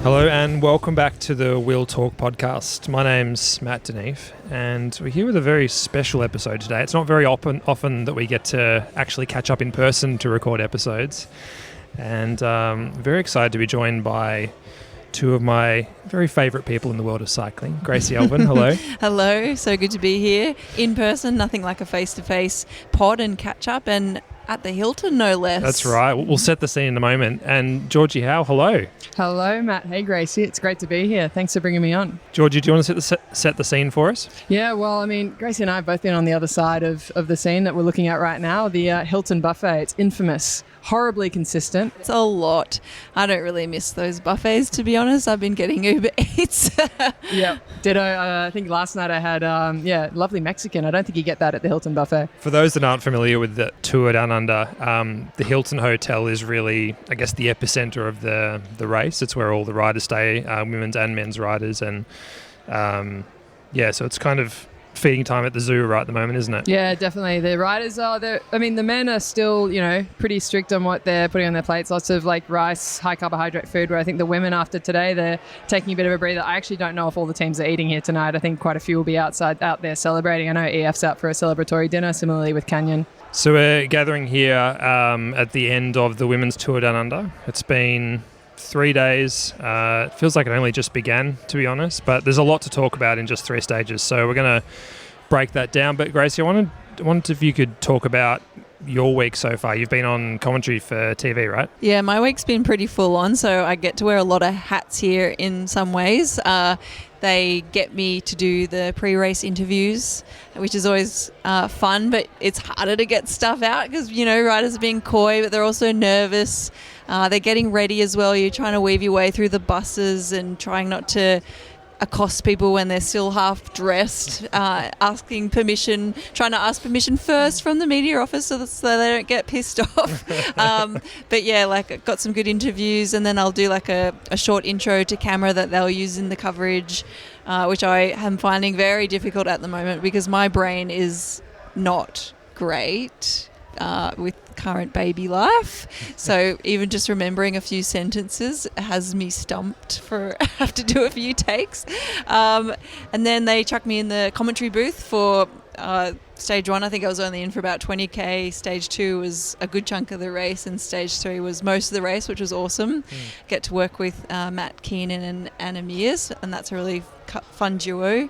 Hello and welcome back to the Will Talk podcast. My name's Matt Neef and we're here with a very special episode today. It's not very often that we get to actually catch up in person to record episodes, and very excited to be joined by two of my very favourite people in the world of cycling. Gracie, Elvin, hello. Hello, so good to be here in person. Nothing like a face-to-face pod and catch-up, and at the Hilton, no less. That's right. We'll set the scene in a moment. And Georgie, Howe, hello. Hello, Matt. Hey, Gracie. It's great to be here. Thanks for bringing me on. Georgie, do you want to set the scene for us? Yeah, well, I mean, Gracie and I have both been on the other side of the scene that we're looking at right now, the Hilton buffet. It's infamous. Horribly consistent. It's a lot. I don't really miss those buffets, to be honest. I've been getting Uber Eats. Yeah. Ditto. I think last night I had, lovely Mexican. I don't think you get that at the Hilton buffet. For those that aren't familiar with the tour down under, the Hilton Hotel is really, I guess, the epicenter of the race. It's where all the riders stay, women's and men's riders. And so it's kind of feeding time at the zoo right at the moment, isn't it? Yeah, definitely. The riders are there. I mean, the men are still, pretty strict on what they're putting on their plates. Lots of like rice, high carbohydrate food, where I think the women after today, they're taking a bit of a breather. I actually don't know if all the teams are eating here tonight. I think quite a few will be out there celebrating. I know EF's out for a celebratory dinner, similarly with Canyon. So we're gathering here at the end of the women's tour down under. It's been 3 days. It feels like it only just began, to be honest, but there's a lot to talk about in just 3 stages, so we're going to break that down. But Gracie, I wanted if you could talk about your week so far. You've been on commentary for TV, right? Yeah, my week's been pretty full on, so I get to wear a lot of hats here in some ways. They get me to do the pre-race interviews, which is always fun, but it's harder to get stuff out because, riders are being coy, but they're also nervous. They're getting ready as well. You're trying to weave your way through the buses and trying not to accost people when they're still half dressed, trying to ask permission first from the media office so they don't get pissed off. But yeah, I've got some good interviews, and then I'll do a short intro to camera that they'll use in the coverage, which I am finding very difficult at the moment because my brain is not great with current baby life, so even just remembering a few sentences has me stumped for have to do a few takes, and then they chuck me in the commentary booth for stage 1. I think I was only in for about 20k. Stage 2 was a good chunk of the race, and stage 3 was most of the race, which was awesome. Get to work with Matt Keenan and Anna Mears, and that's a really fun duo.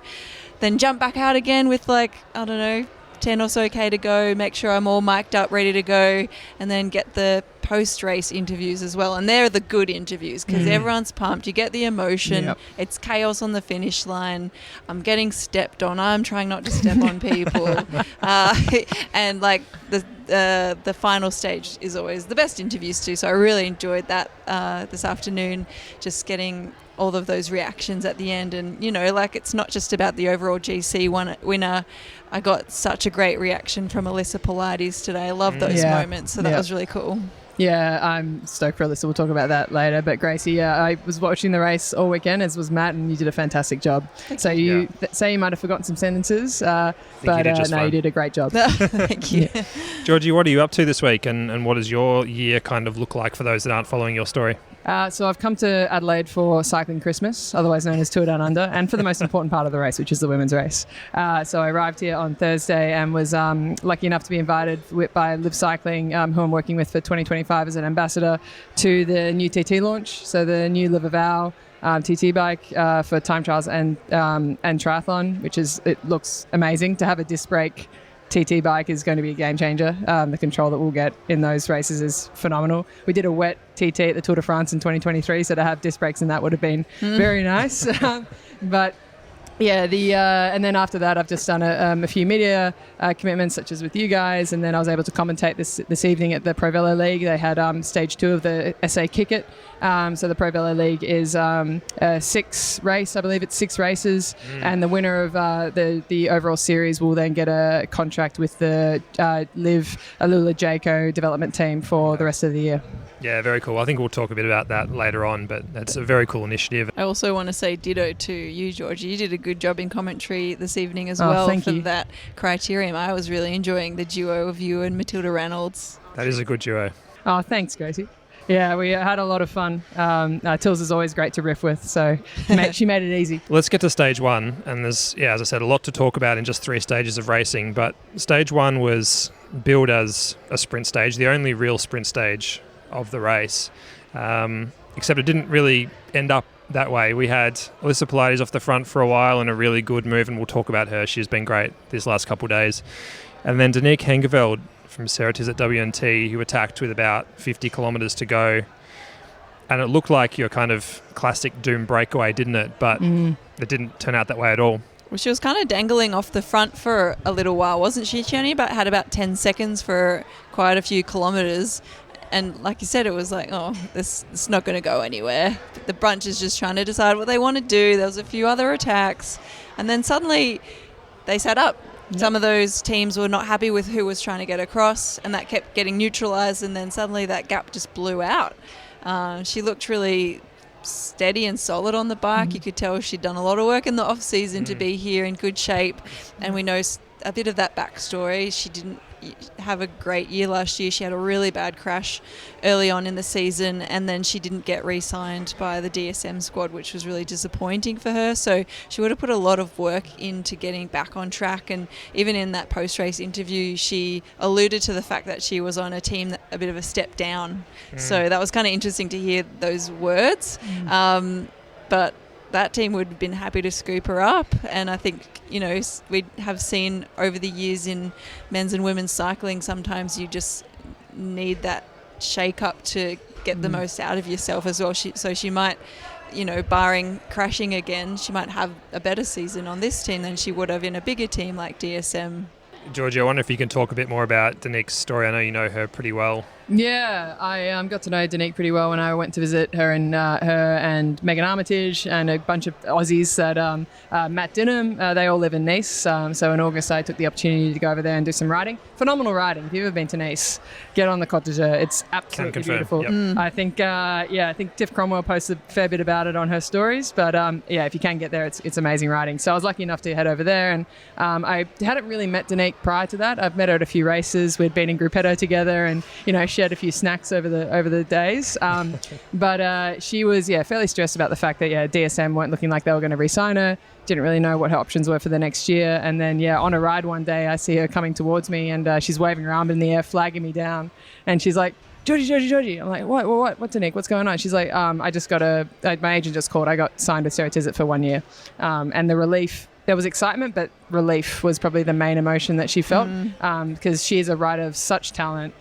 Then jump back out again with 10 or so K to go, make sure I'm all mic'd up, ready to go, and then get the post-race interviews as well. And they're the good interviews because everyone's pumped. You get the emotion. Yep. It's chaos on the finish line. I'm getting stepped on. I'm trying not to step on people. And the final stage is always the best interviews too. So I really enjoyed that this afternoon, just getting all of those reactions at the end. And, it's not just about the overall GC winner. I got such a great reaction from Alyssa Pilates today. I love those moments. So that was really cool. Yeah, I'm stoked for Alyssa. We'll talk about that later. But Gracie, I was watching the race all weekend, as was Matt, and you did a fantastic job. So you say you might have forgotten some sentences, but you did a great job. Thank you. Yeah. Georgie, what are you up to this week, and what does your year kind of look like for those that aren't following your story? So I've come to Adelaide for Cycling Christmas, otherwise known as Tour Down Under, and for the most important part of the race, which is the women's race. So I arrived here on Thursday and was lucky enough to be invited by Live Cycling, who I'm working with for 2025 as an ambassador, to the new TT launch. So the new Live Vow TT bike for time trials and triathlon, it looks amazing. To have a disc brake TT bike is going to be a game changer. The control that we'll get in those races is phenomenal. We did a wet TT at the Tour de France in 2023, so to have disc brakes in that would have been very nice. But yeah, and then after that, I've just done a few media commitments, such as with you guys, and then I was able to commentate this evening at the Pro Velo League. They had stage 2 of the SA Kick It. So the Pro Velo League is a 6 race, I believe it's 6 races, and the winner of the overall series will then get a contract with the Live Alula Jayco development team for the rest of the year. Yeah, very cool. I think we'll talk a bit about that later on, but that's a very cool initiative. I also want to say ditto to you, Georgie. You did a good job in commentary this evening as well for that criterium. I was really enjoying the duo of you and Matilda Reynolds. That is a good duo. Oh, thanks, Gracie. Yeah, we had a lot of fun. Tills is always great to riff with, so she made it easy. Let's get to stage one. And there's, as I said, a lot to talk about in just 3 stages of racing. But stage 1 was billed as a sprint stage, the only real sprint stage of the race. Except it didn't really end up that way. We had Alyssa Pilates off the front for a while and a really good move, and we'll talk about her. She's been great these last couple of days. And then Danique Hengeveld from Sarah Tiz at WNT, who attacked with about 50 kilometres to go. And it looked like your kind of classic doom breakaway, didn't it? But it didn't turn out that way at all. Well, she was kind of dangling off the front for a little while, wasn't she? She only had about 10 seconds for quite a few kilometres. And like you said, it was like, it's not going to go anywhere. The bunch is just trying to decide what they want to do. There was a few other attacks. And then suddenly they sat up. Yep. Some of those teams were not happy with who was trying to get across, and that kept getting neutralised, and then suddenly that gap just blew out. She looked really steady and solid on the bike. You could tell she'd done a lot of work in the off-season to be here in good shape, and we know a bit of that backstory. She didn't have a great year last year. She had a really bad crash early on in the season, and then she didn't get re-signed by the DSM squad, which was really disappointing for her. So she would have put a lot of work into getting back on track, and even in that post-race interview she alluded to the fact that she was on a team that a bit of a step down. So that was kind of interesting to hear those words. But that team would have been happy to scoop her up, and I think we have seen over the years in men's and women's cycling, sometimes you just need that shake up to get the most out of yourself as well. So she might, barring crashing again, she might have a better season on this team than she would have in a bigger team like DSM. Georgie, I wonder if you can talk a bit more about Danique's story. I know you know her pretty well. Yeah, I got to know Danique pretty well when I went to visit her and Megan Armitage and a bunch of Aussies that Matt Dinham, they all live in Nice. So in August I took the opportunity to go over there and do some riding. Phenomenal riding. If you've ever been to Nice, get on the Côte d'Azur. It's absolutely beautiful. Yep. I think Tiff Cromwell posted a fair bit about it on her stories, but if you can get there, it's amazing riding. So I was lucky enough to head over there, and I hadn't really met Danique prior to that. I've met her at a few races. We'd been in Gruppetto together, and shared a few snacks over the days. But she was fairly stressed about the fact that DSM weren't looking like they were going to re-sign her. Didn't really know what her options were for the next year. And then on a ride one day I see her coming towards me, and she's waving her arm in the air, flagging me down, and she's like, Georgie. I'm like, what, Danique? What's going on? She's like, I just got my agent just called. I got signed with Sarah Tizzett for 1 year. And the relief, there was excitement, but relief was probably the main emotion that she felt, because she is a rider of such talent.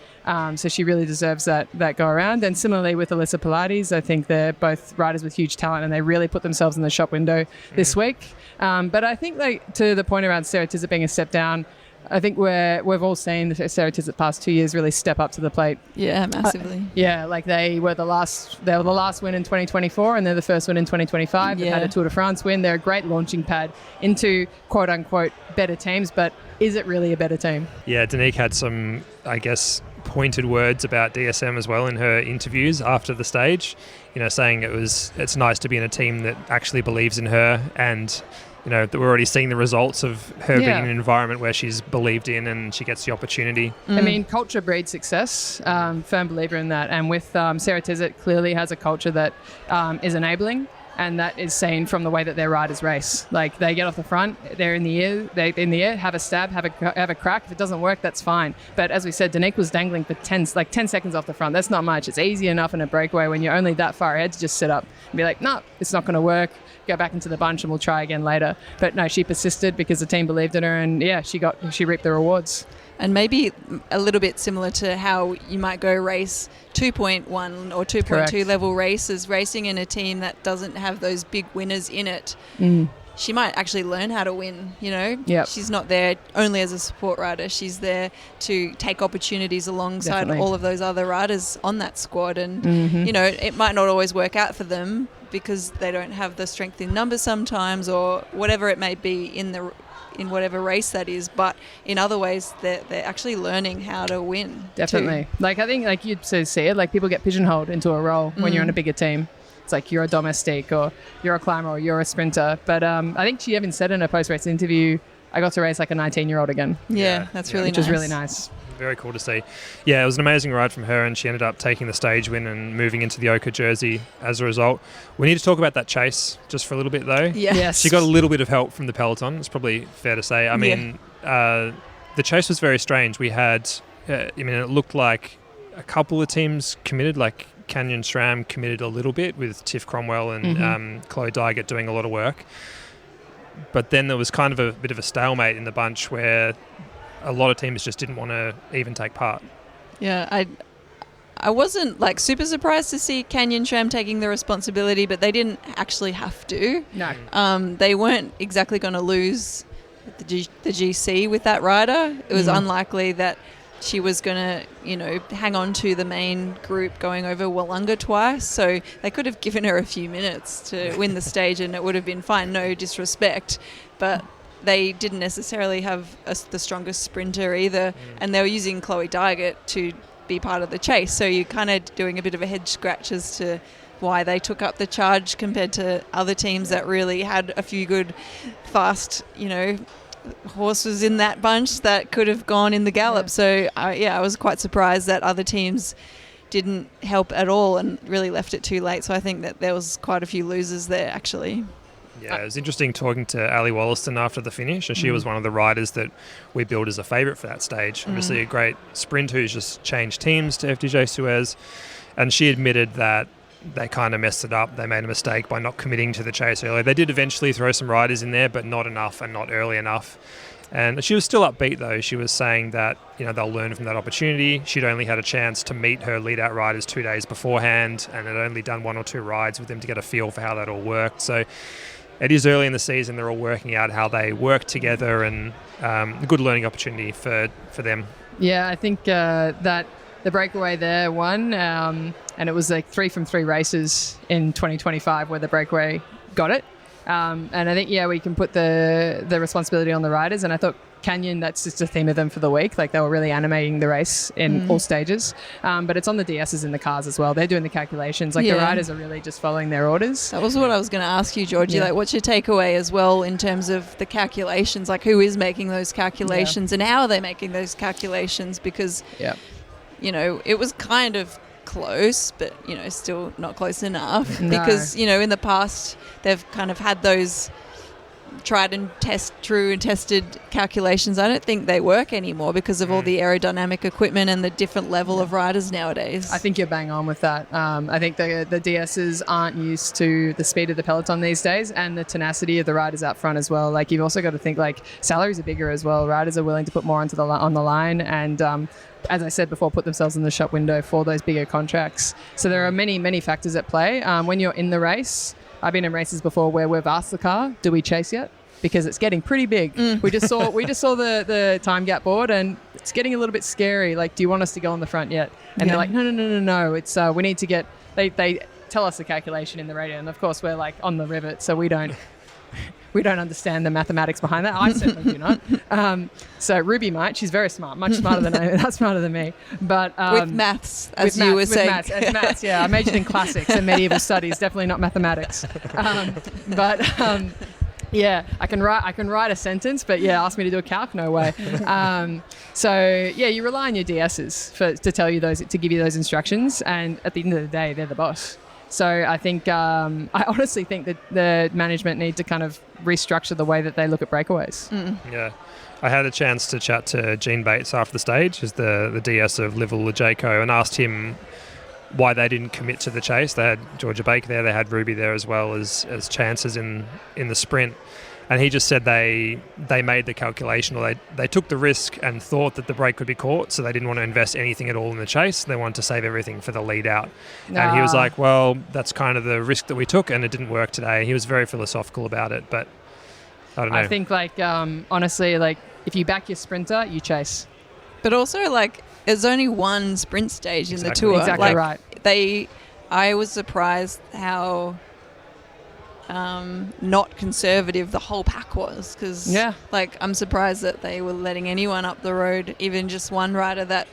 So she really deserves that go around. And similarly with Alyssa Pilates, I think they're both riders with huge talent, and they really put themselves in the shop window this week. But I think to the point around Sarah Tizzett being a step down, I think we've all seen Sarah Tizzett past 2 years really step up to the plate. Yeah, massively. Like they were the last win in 2024, and they're the first win in 2025. They've had a Tour de France win. They're a great launching pad into quote unquote better teams, but is it really a better team? Yeah, Danique had some, I guess, pointed words about DSM as well in her interviews after the stage, saying it's nice to be in a team that actually believes in her, and that we're already seeing the results of her being in an environment where she's believed in and she gets the opportunity. I mean, culture breeds success. Firm believer in that. And with Sarah Tizzett clearly has a culture that is enabling, and that is seen from the way that their riders race. Like, they get off the front, they're in the air, have a stab, have a crack. If it doesn't work, that's fine. But as we said, Danique was dangling for 10 seconds off the front. That's not much. It's easy enough in a breakaway when you're only that far ahead to just sit up and be like, no, it's not going to work. Go back into the bunch and we'll try again later. But no, she persisted because the team believed in her, and she reaped the rewards. And maybe a little bit similar to how you might go race 2.1 or 2.2 level races, racing in a team that doesn't have those big winners in it. She might actually learn how to win, Yep. She's not there only as a support rider. She's there to take opportunities alongside all of those other riders on that squad. And, it might not always work out for them because they don't have the strength in numbers sometimes, or whatever it may be in whatever race that is, but in other ways they're actually learning how to win. Definitely. Too. Like, I think like you'd see it, like people get pigeonholed into a role when you're in a bigger team. It's like you're a domestique, or you're a climber, or you're a sprinter. But I think she even said in a post-race interview, I got to race like a 19-year-old again. Yeah, that's really nice. Which was really nice. Very cool to see. Yeah, it was an amazing ride from her, and she ended up taking the stage win and moving into the Ochre jersey as a result. We need to talk about that chase just for a little bit, though. Yeah. Yes. She got a little bit of help from the peloton. It's probably fair to say. I mean, the chase was very strange. We had, it looked like a couple of teams committed, like Canyon SRAM committed a little bit with Tiff Cromwell and Chloe Dygert doing a lot of work. But then there was kind of a bit of a stalemate in the bunch where a lot of teams just didn't want to even take part. Yeah, I wasn't like super surprised to see Canyon SRAM taking the responsibility, but they didn't actually have to. No. They weren't exactly going to lose the GC with that rider. It was unlikely that she was going to, hang on to the main group going over Willunga twice. So they could have given her a few minutes to win the stage and it would have been fine, no disrespect. But they didn't necessarily have the strongest sprinter either. And they were using Chloe Dygert to be part of the chase. So you're kind of doing a bit of a head scratch as to why they took up the charge compared to other teams that really had a few good, fast, horses in that bunch that could have gone in the gallop. So I was quite surprised that other teams didn't help at all and really left it too late. So I think that there was quite a few losers there actually. Yeah, it was interesting talking to Ali Wollaston after the finish, and she was one of the riders that we billed as a favourite for that stage. Obviously a great sprint who's just changed teams to FDJ Suez, and she admitted that they kind of messed it up. They made a mistake by not committing to the chase earlier. They did eventually throw some riders in there, but not enough and not early enough. And she was still upbeat, though. She was saying that, they'll learn from that opportunity. She'd only had a chance to meet her lead-out riders 2 days beforehand and had only done 1 or 2 rides with them to get a feel for how that all worked. So it is early in the season. They're all working out how they work together, and a good learning opportunity for them. Yeah, I think that the breakaway there won, and it was like 3 from 3 races in 2025 where the breakaway got it. And I think, we can put the responsibility on the riders. And I thought Canyon, that's just a theme of them for the week. Like they were really animating the race in all stages. But it's on the DSs in the cars as well. They're doing the calculations. Like the riders are really just following their orders. That was what I was going to ask you, Georgie. Like, what's your takeaway as well in terms of the calculations? Like who is making those calculations and how are they making those calculations? Because, it was kind of close, but still not close enough. No. Because in the past they've kind of had those tried and tested calculations. I don't think they work anymore because of all the aerodynamic equipment and the different level of riders nowadays. I think you're bang on with that. I think the DSs aren't used to the speed of the peloton these days and the tenacity of the riders out front as well. Like you've also got to think like salaries are bigger as well. Riders are willing to put more on the line and as I said before, put themselves in the shop window for those bigger contracts. So there are many, many factors at play. When you're in the race, I've been in races before where we've asked the car, do we chase yet? Because it's getting pretty big. We just saw the time gap board and it's getting a little bit scary. Like, do you want us to go on the front yet? And they're like, no. It's we need to get. They tell us the calculation in the radio, and of course we're like on the rivet, so we don't understand the mathematics behind that. I certainly do not. So Ruby might. She's very smart, much smarter than me. But with maths, as you were saying. Maths, yeah. I majored in classics and medieval studies, definitely not mathematics. Yeah, I can write a sentence, but ask me to do a calc, no way. You rely on your DSs to tell you to give you those instructions, and at the end of the day, they're the boss. So I think I honestly think that the management need to kind of restructure the way that they look at breakaways. Yeah. I had a chance to chat to Gene Bates after the stage, who's the DS of Livell Jaco, and asked him why they didn't commit to the chase. They had Georgia Baker there, they had Ruby there as well as chances in the sprint. And he just said they made the calculation, or they took the risk and thought that the break could be caught, so they didn't want to invest anything at all in the chase. They wanted to save everything for the lead out. And he was like, well, that's kind of the risk that we took, and it didn't work today. He was very philosophical about it, but I don't know. I think, honestly, if you back your sprinter, you chase. But also, there's only one sprint stage in the tour. Exactly right. I was surprised how not conservative the whole pack was, because I'm surprised that they were letting anyone up the road, even just one rider that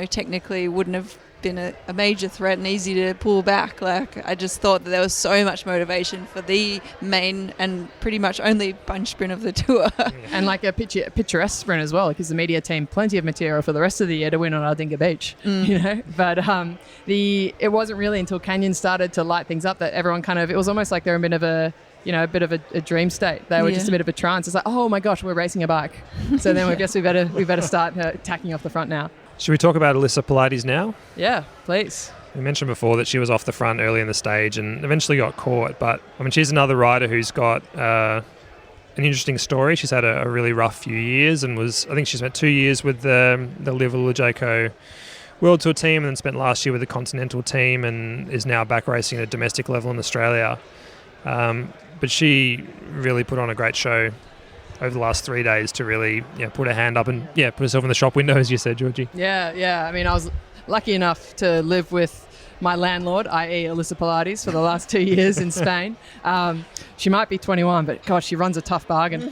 technically wouldn't have been a major threat and easy to pull back. Like, I just thought that there was so much motivation for the main and pretty much only bunch sprint of the tour. And like a picturesque sprint as well, because the media team plenty of material for the rest of the year to win on Aldinga Beach, you know. But it wasn't really until Canyon started to light things up that everyone it was almost like they were a bit of a dream state. They were just a bit of a trance. It's like, oh my gosh, we're racing a bike. So then we better start tacking off the front now. Should we talk about Alyssa Pilates now? Yeah, please. We mentioned before that she was off the front early in the stage and eventually got caught. But, I mean, she's another rider who's got an interesting story. She's had a really rough few years and I think she spent 2 years with the Willunga Hill World Tour team and then spent last year with the Continental team and is now back racing at a domestic level in Australia. But she really put on a great show over the last 3 days to really put her hand up and put herself in the shop window, as you said, Georgie. Yeah. I mean, I was lucky enough to live with my landlord, i.e. Alyssa Pilates, for the last 2 years in Spain. She might be 21, but gosh, she runs a tough bargain.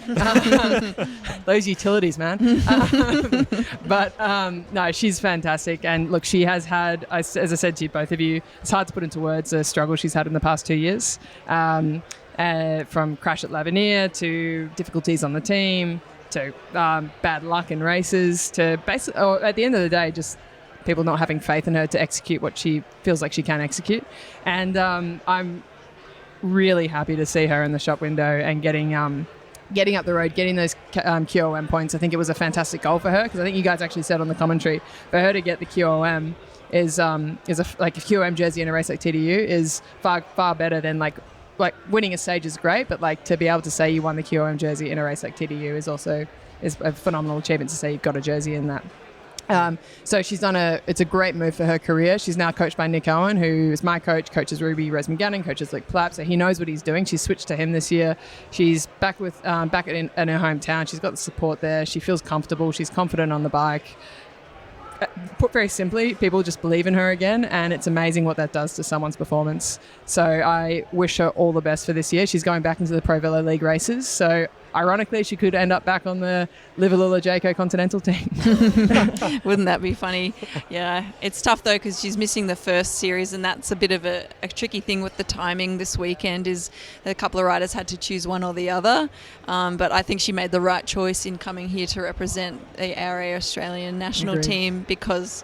Those utilities, man. No, she's fantastic. And look, she has had, as I said to you, both of you, it's hard to put into words the struggle she's had in the past 2 years. From crash at Lavernier to difficulties on the team to bad luck in races to basically, at the end of the day, just people not having faith in her to execute what she feels like she can execute. And I'm really happy to see her in the shop window and getting up the road, getting those QOM points. I think it was a fantastic goal for her because I think you guys actually said on the commentary for her to get the QOM is a QOM jersey in a race like TDU is far better than like winning a stage is great, but like to be able to say you won the QOM jersey in a race like TDU is a phenomenal achievement to say you've got a jersey in that. So she's it's a great move for her career. She's now coached by Nick Owen, who is my coach, coaches Ruby Resman-Gannon, coaches Luke Plapp, so he knows what he's doing. She's switched to him this year. She's back in her hometown. She's got the support there. She feels comfortable. She's confident on the bike. Put very simply, people just believe in her again, and it's amazing what that does to someone's performance. So I wish her all the best for this year. She's going back into the Pro Velo League races, so ironically, she could end up back on the Willunga Hill Continental team. Wouldn't that be funny? Yeah, it's tough though because she's missing the first series, and that's a bit of a tricky thing with the timing this weekend. Is a couple of riders had to choose one or the other, but I think she made the right choice in coming here to represent the ARA Australian national Agreed. team because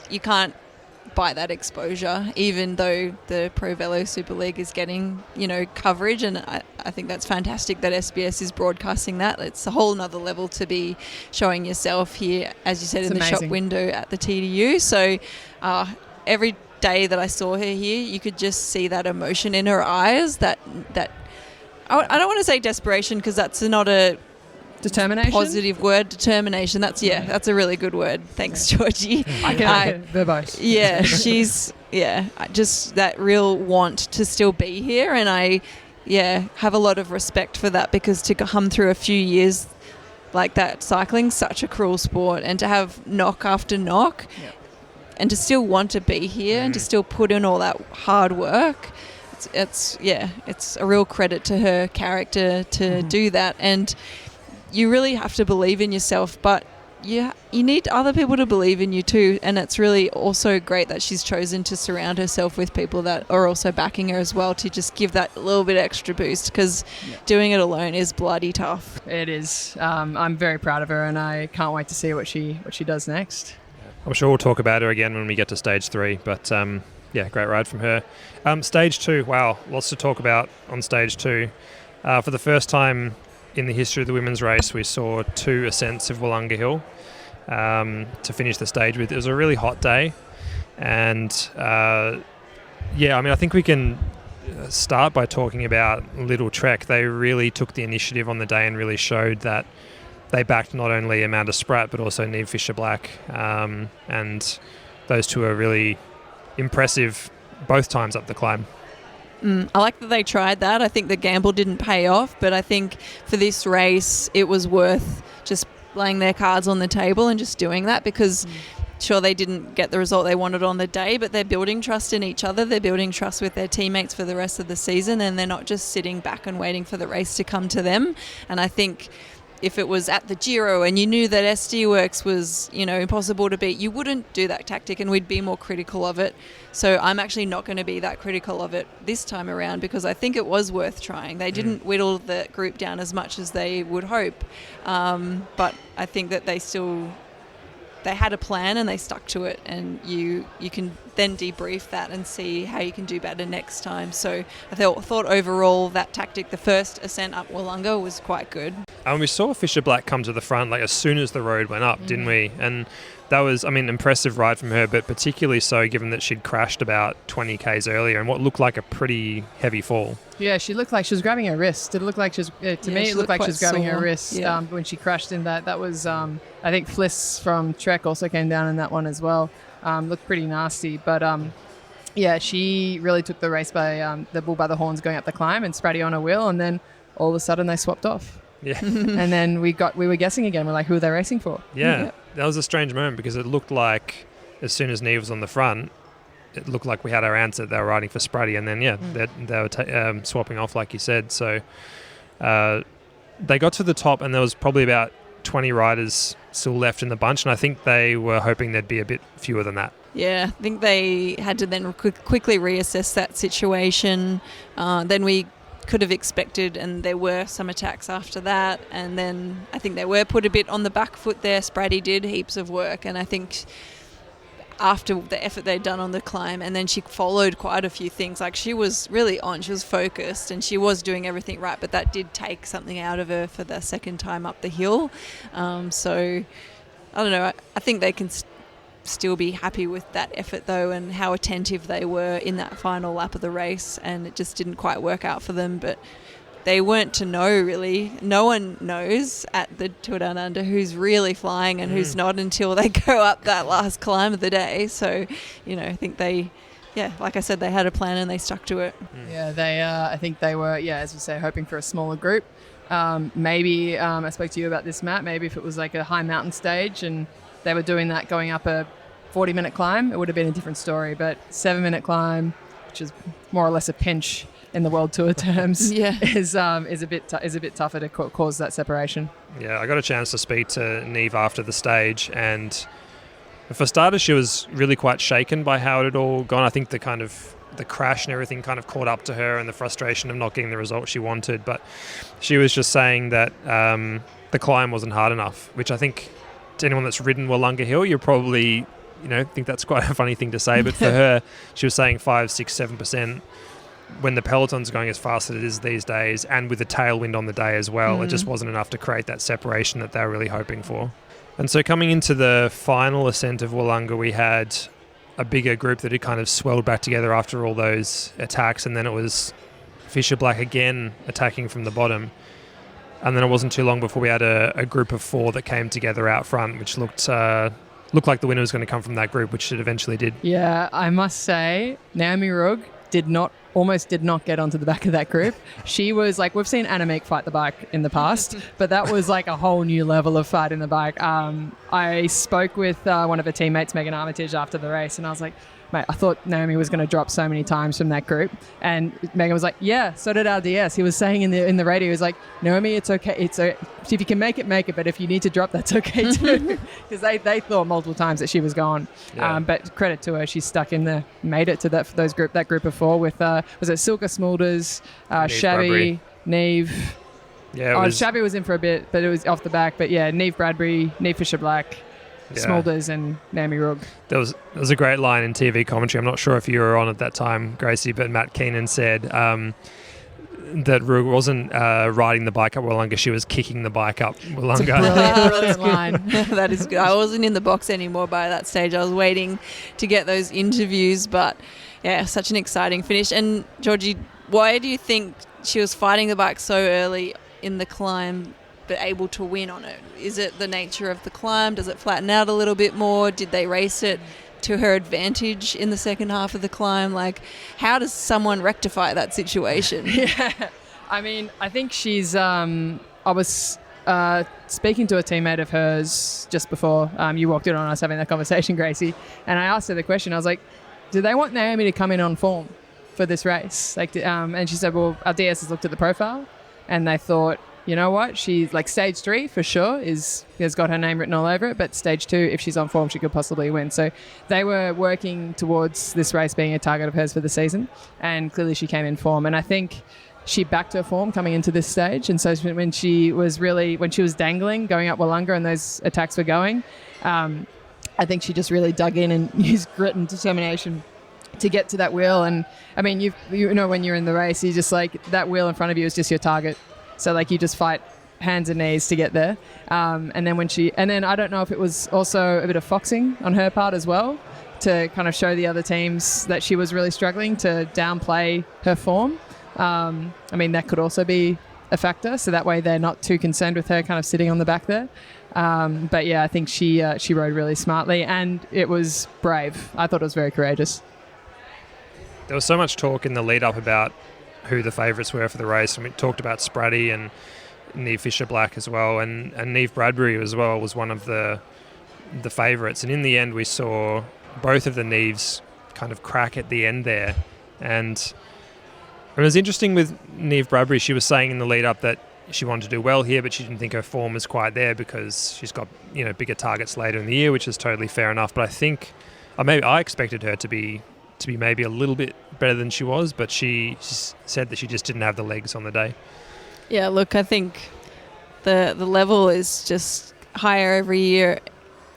you can't buy that exposure, even though the Pro Velo Super League is getting, coverage, and I think that's fantastic that SBS is broadcasting that. It's a whole nother level to be showing yourself here, as you said, it's in amazing. the shop window at the TDU. So every day that I saw her here, you could just see that emotion in her eyes, that I don't want to say desperation because that's not a determination, positive word. Determination. That's a really good word. Thanks, Georgie. I can verbose. Yeah, she's just that real want to still be here, and I have a lot of respect for that because to come through a few years like that, cycling's such a cruel sport, and to have knock after knock, and to still want to be here and to still put in all that hard work. It's a real credit to her character to do that, and you really have to believe in yourself, but you need other people to believe in you too, and it's really also great that she's chosen to surround herself with people that are also backing her as well to just give that little bit extra boost because doing it alone is bloody tough. It is. I'm very proud of her, and I can't wait to see what she does next. I'm sure we'll talk about her again when we get to stage 3, but great ride from her. Stage 2, wow, lots to talk about on stage 2. For the first time in the history of the women's race, we saw 2 ascents of Willunga Hill to finish the stage with. It was a really hot day, and I think we can start by talking about Little Trek. They really took the initiative on the day and really showed that they backed not only Amanda Spratt but also Neef Fisher-Black, and those two are really impressive both times up the climb. I like that they tried that. I think the gamble didn't pay off, but I think for this race it was worth just laying their cards on the table and just doing that because sure, they didn't get the result they wanted on the day, but they're building trust in each other. They're building trust with their teammates for the rest of the season, and they're not just sitting back and waiting for the race to come to them. And I think if it was at the Giro and you knew that SD Works was, impossible to beat, you wouldn't do that tactic and we'd be more critical of it. So I'm actually not going to be that critical of it this time around because I think it was worth trying. They didn't whittle the group down as much as they would hope. But I think that they had a plan and they stuck to it, and you can then debrief that and see how you can do better next time. So I thought overall that tactic, the first ascent up Willunga, was quite good. And we saw Fisher Black come to the front as soon as the road went up, didn't we? And that was, impressive ride from her, but particularly so given that she'd crashed about 20 Ks earlier and what looked like a pretty heavy fall. Yeah, she looked like she was grabbing her wrist. Did it look like she was, to me, it looked like she was grabbing her wrist when she crashed in that. That was, I think Fliss from Trek also came down in that one as well. Looked pretty nasty. But, she really took the race by the bull by the horns going up the climb and Spratty on a wheel, and then all of a sudden they swapped off. Yeah. And then we were guessing again. We're like, who are they racing for? Yeah. That was a strange moment because it looked like as soon as Neef was on the front, it looked like we had our answer. They were riding for Spratty, and then they were swapping off like you said. So they got to the top, and there was probably about 20 riders still left in the bunch, and I think they were hoping there'd be a bit fewer than that. Yeah, I think they had to then quickly reassess that situation. Then we could have expected, and there were some attacks after that, and then I think they were put a bit on the back foot there. Spratty did heaps of work, and I think after the effort they'd done on the climb, and then she followed quite a few things. Like, she was really on, she was focused, and she was doing everything right, but that did take something out of her for the second time up the hill. So I don't know, I think they can still be happy with that effort though, and how attentive they were in that final lap of the race, and it just didn't quite work out for them. But they weren't to know, really. No one knows at the Tour Down Under who's really flying and who's not until they go up that last climb of the day. So, I think like I said, they had a plan and they stuck to it. Yeah, I think they were, as we say, hoping for a smaller group. Maybe, I spoke to you about this, Matt, maybe if it was like a high mountain stage and they were doing that going up a 40-minute climb, it would have been a different story. But 7-minute climb, which is more or less a pinch in the World Tour terms, is a bit tougher to cause that separation. Yeah, I got a chance to speak to Neef after the stage, and for starters, she was really quite shaken by how it had all gone. I think the crash and everything kind of caught up to her, and the frustration of not getting the result she wanted. But she was just saying that the climb wasn't hard enough, which I think to anyone that's ridden Willunga Hill, you're probably think that's quite a funny thing to say. But for her, she was saying 5, 6, 7%. When the peloton's going as fast as it is these days, and with the tailwind on the day as well, it just wasn't enough to create that separation that they were really hoping for. And so coming into the final ascent of Willunga, we had a bigger group that had kind of swelled back together after all those attacks, and then it was Fisher Black again attacking from the bottom. And then it wasn't too long before we had a group of 4 that came together out front, which looked like the winner was going to come from that group, which it eventually did. Yeah, I must say, Naomi Rugg almost did not get onto the back of that group. She was like, we've seen Anna Meek fight the bike in the past, but that was like a whole new level of fight in the bike. I spoke with one of her teammates, Megan Armitage, after the race, and I was like, mate, I thought Naomi was going to drop so many times from that group. And Megan was like, yeah, so did our DS. He was saying in the radio, he was like, Naomi, it's okay. If you can make it. But if you need to drop, that's okay too. Because they thought multiple times that she was gone. Yeah. But credit to her, she stuck in there, made it to that group of 4 with, was it Silka Smulders, Shabby, Neef. Yeah, Shabby was in for a bit, but it was off the back. But yeah, Neef Bradbury, Neef Fisher Black, Smulders and Naomi Rugg. There was a great line in TV commentary. I'm not sure if you were on at that time, Gracie, but Matt Keenan said that Rugg wasn't riding the bike up Willunga, she was kicking the bike up Willunga. Brilliant line. That is good. I wasn't in the box anymore by that stage. I was waiting to get those interviews, but yeah, such an exciting finish. And Georgie, why do you think she was fighting the bike so early in the climb but able to win on it? Is it the nature of the climb? Does it flatten out a little bit more? Did they race it to her advantage in the second half of the climb? Like, how does someone rectify that situation? Yeah, I mean, I think she's I was speaking to a teammate of hers just before you walked in on us having that conversation, Gracie, and I asked her the question. I was like, do they want Naomi to come in on form for this race? Like, and she said, well, our DS has looked at the profile and they thought you know what, she's like stage 3 for sure has got her name written all over it, but stage 2, if she's on form, she could possibly win. So they were working towards this race being a target of hers for the season, and clearly she came in form. And I think she backed her form coming into this stage, and so when she was dangling going up Willunga and those attacks were going, I think she just really dug in and used grit and determination to get to that wheel. And I mean, you know, when you're in the race, you just like, that wheel in front of you is just your target. So like, you just fight hands and knees to get there. And then I don't know if it was also a bit of foxing on her part as well, to kind of show the other teams that she was really struggling to downplay her form. I mean, that could also be a factor. So that way they're not too concerned with her kind of sitting on the back there. But yeah, I think she rode really smartly, and it was brave. I thought it was very courageous. There was so much talk in the lead up about who the favourites were for the race, and we talked about Spratty and Neef Fisher-Black as well, and Neve Bradbury as well was one of the favourites. And in the end, we saw both of the Neves kind of crack at the end there. And it was interesting with Neve Bradbury. She was saying in the lead up that she wanted to do well here, but she didn't think her form was quite there because she's got, you know, bigger targets later in the year, which is totally fair enough. But I think I expected her to be maybe a little bit better than she was, but she said that she just didn't have the legs on the day. Yeah, look, I think the level is just higher every year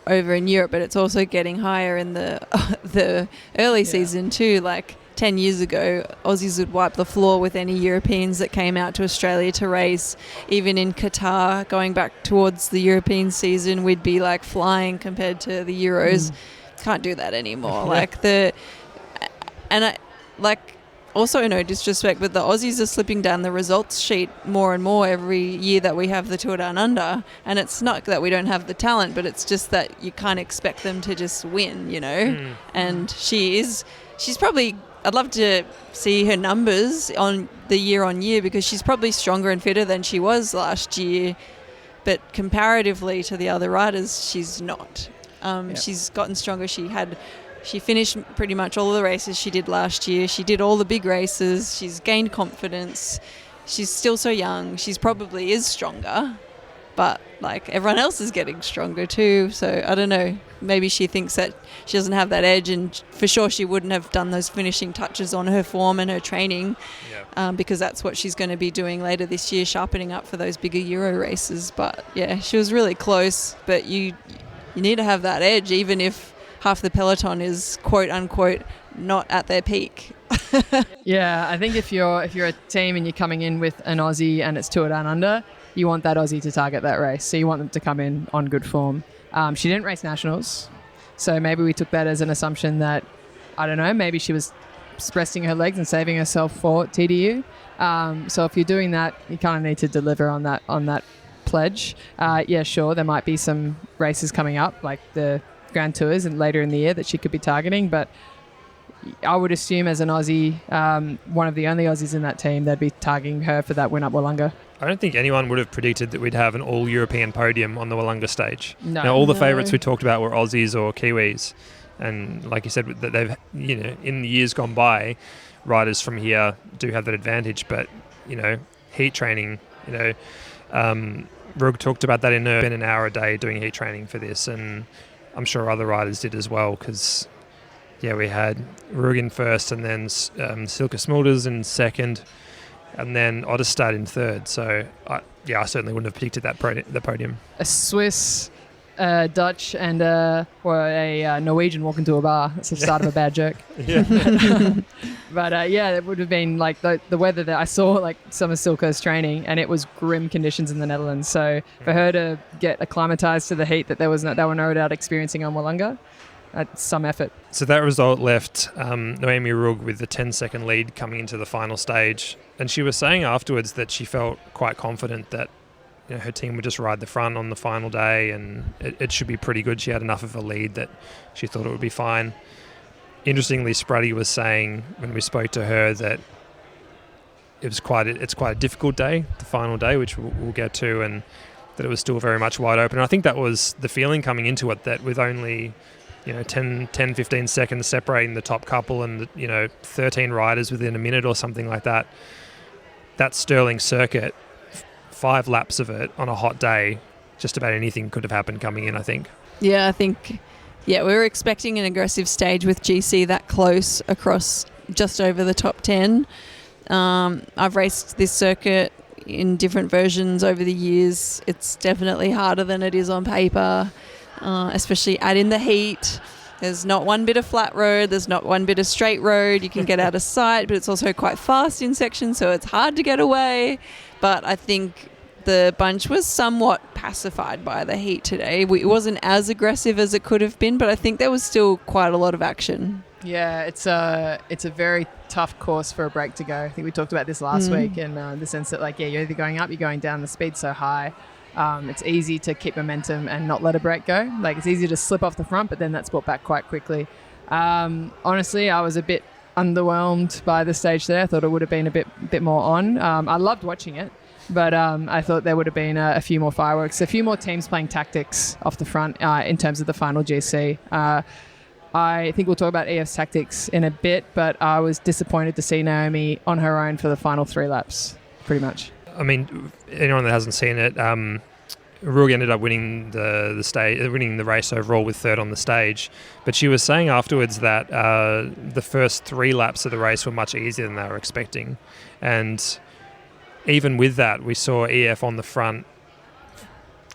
over in Europe, but it's also getting higher in the early season too. Like 10 years ago, Aussies would wipe the floor with any Europeans that came out to Australia to race. Even in Qatar, going back towards the European season, we'd be like flying compared to the Euros. Can't do that anymore. Also, no disrespect, but the Aussies are slipping down the results sheet more and more every year that we have the Tour Down Under. And it's not that we don't have the talent, but it's just that you can't expect them to just win, you know. And she's probably, I'd love to see her numbers on year, because she's probably stronger and fitter than she was last year. But comparatively to the other riders, she's not. She's gotten stronger. She finished pretty much all of the races she did last year. She did all the big races. She's gained confidence. She's still so young. She's probably is stronger, but like everyone else is getting stronger too. So I don't know. Maybe she thinks that she doesn't have that edge, and for sure she wouldn't have done those finishing touches on her form and her training, because that's what she's going to be doing later this year, sharpening up for those bigger Euro races. But yeah, she was really close. But you need to have that edge, even if half the peloton is quote unquote not at their peak. Yeah, I think if you're a team and you're coming in with an Aussie and it's Tour Down Under, you want that Aussie to target that race. So you want them to come in on good form. She didn't race nationals, so maybe we took that as an assumption that, I don't know, maybe she was resting her legs and saving herself for TDU. So if you're doing that, you kind of need to deliver on that pledge. Yeah, sure, there might be some races coming up, like the Grand Tours and later in the year, that she could be targeting, but I would assume as an Aussie, one of the only Aussies in that team, they'd be targeting her for that win up Willunga. I don't think anyone would have predicted that we'd have an all-European podium on the Willunga stage. No. Now, all the favourites we talked about were Aussies or Kiwis, and like you said, that they've, you know, in the years gone by, riders from here do have that advantage. But you know, heat training, you know, Rug talked about that in her, spent an hour a day doing heat training for this, and I'm sure other riders did as well, because we had Rug in first, and then Silke Smulders in second, and then Otterstad in third. So I certainly wouldn't have predicted the podium. A Swiss, Dutch, and a Norwegian walk into a bar. That's the start of a bad joke. But it would have been like the weather that I saw, like some of Silke's training, and it was grim conditions in the Netherlands. So for her to get acclimatized to the heat that they were no doubt experiencing on Willunga, that's some effort. So that result left Noemi Rugg with the 10-second lead coming into the final stage, and she was saying afterwards that she felt quite confident that, you know, her team would just ride the front on the final day, and it should be pretty good. She had enough of a lead that she thought it would be fine. Interestingly, Spratty was saying when we spoke to her that it's quite a difficult day, the final day, which we'll get to, and that it was still very much wide open. And I think that was the feeling coming into it, that with only 10, 15 seconds separating the top couple and 13 riders within a minute or something like that, that Stirling circuit 5 laps of it on a hot day, just about anything could have happened coming in, I think. Yeah, I think, we were expecting an aggressive stage with GC that close across just over the top 10. I've raced this circuit in different versions over the years. It's definitely harder than it is on paper, especially add in the heat. There's not one bit of flat road. There's not one bit of straight road. You can get out of sight, but it's also quite fast in sections, so it's hard to get away. But I think the bunch was somewhat pacified by the heat today. It wasn't as aggressive as it could have been, but I think there was still quite a lot of action. Yeah, it's a very tough course for a break to go. I think we talked about this last week, in the sense that, you're either going up, you're going down, the speed's so high. It's easy to keep momentum and not let a break go. It's easy to slip off the front, but then that's brought back quite quickly. Honestly, I was a bit underwhelmed by the stage there. I thought it would have been a bit more on. I loved watching it, but I thought there would have been a few more fireworks, a few more teams playing tactics off the front in terms of the final GC. I think we'll talk about EF's tactics in a bit, but I was disappointed to see Naomi on her own for the final 3 laps, pretty much. I mean, anyone that hasn't seen it, Rogue ended up winning winning the race overall with 3rd on the stage. But she was saying afterwards that the first 3 laps of the race were much easier than they were expecting. And even with that, we saw EF on the front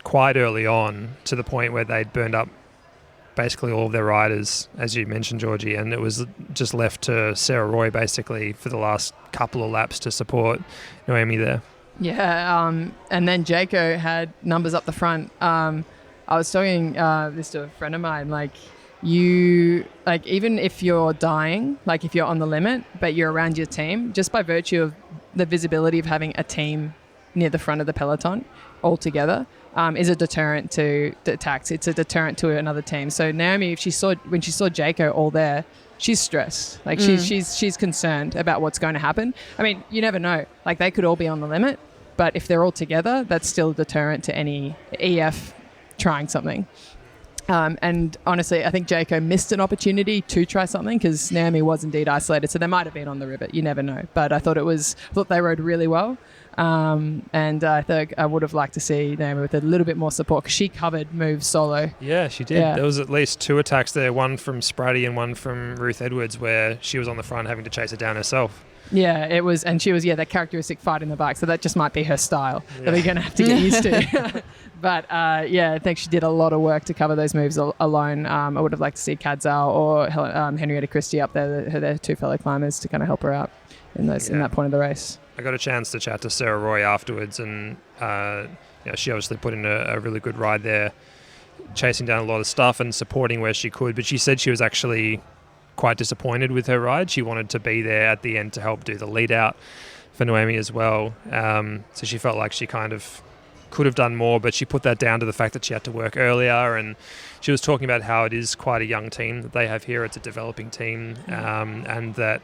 quite early on, to the point where they'd burned up basically all of their riders, as you mentioned, Georgie, and it was just left to Sarah Roy basically for the last couple of laps to support Naomi there. Yeah, and then Jaco had numbers up the front. I was talking this to a friend of mine, even if you're dying, if you're on the limit, but you're around your team, just by virtue of the visibility of having a team near the front of the peloton all together, is a deterrent to attacks. It's a deterrent to another team. So Naomi, when she saw Jaco all there, she's stressed. She's concerned about what's going to happen. I mean, you never know. They could all be on the limit, but if they're all together, that's still a deterrent to any EF trying something. And honestly, I think Jaco missed an opportunity to try something, because Naomi was indeed isolated. So they might have been on the rivet. You never know. But I thought they rode really well. And I think I would have liked to see Naomi with a little bit more support, because she covered moves solo. Yeah, she did. Yeah. There was at least 2 attacks there, one from Spratty and one from Ruth Edwards, where she was on the front having to chase it down herself. Yeah, it was, and she was, that characteristic fight in the bike. So that just might be her style that we're going to have to get used to. But I think she did a lot of work to cover those moves alone. I would have liked to see Kadzal or Henrietta Christie up there, their 2 fellow climbers, to kind of help her out in that point of the race. I got a chance to chat to Sarah Roy afterwards, and she obviously put in a really good ride there, chasing down a lot of stuff and supporting where she could. But she said she was actually quite disappointed with her ride. She wanted to be there at the end to help do the lead out for Naomi as well. So she felt like she kind of could have done more, but she put that down to the fact that she had to work earlier. And she was talking about how it is quite a young team that they have here. It's a developing team, and that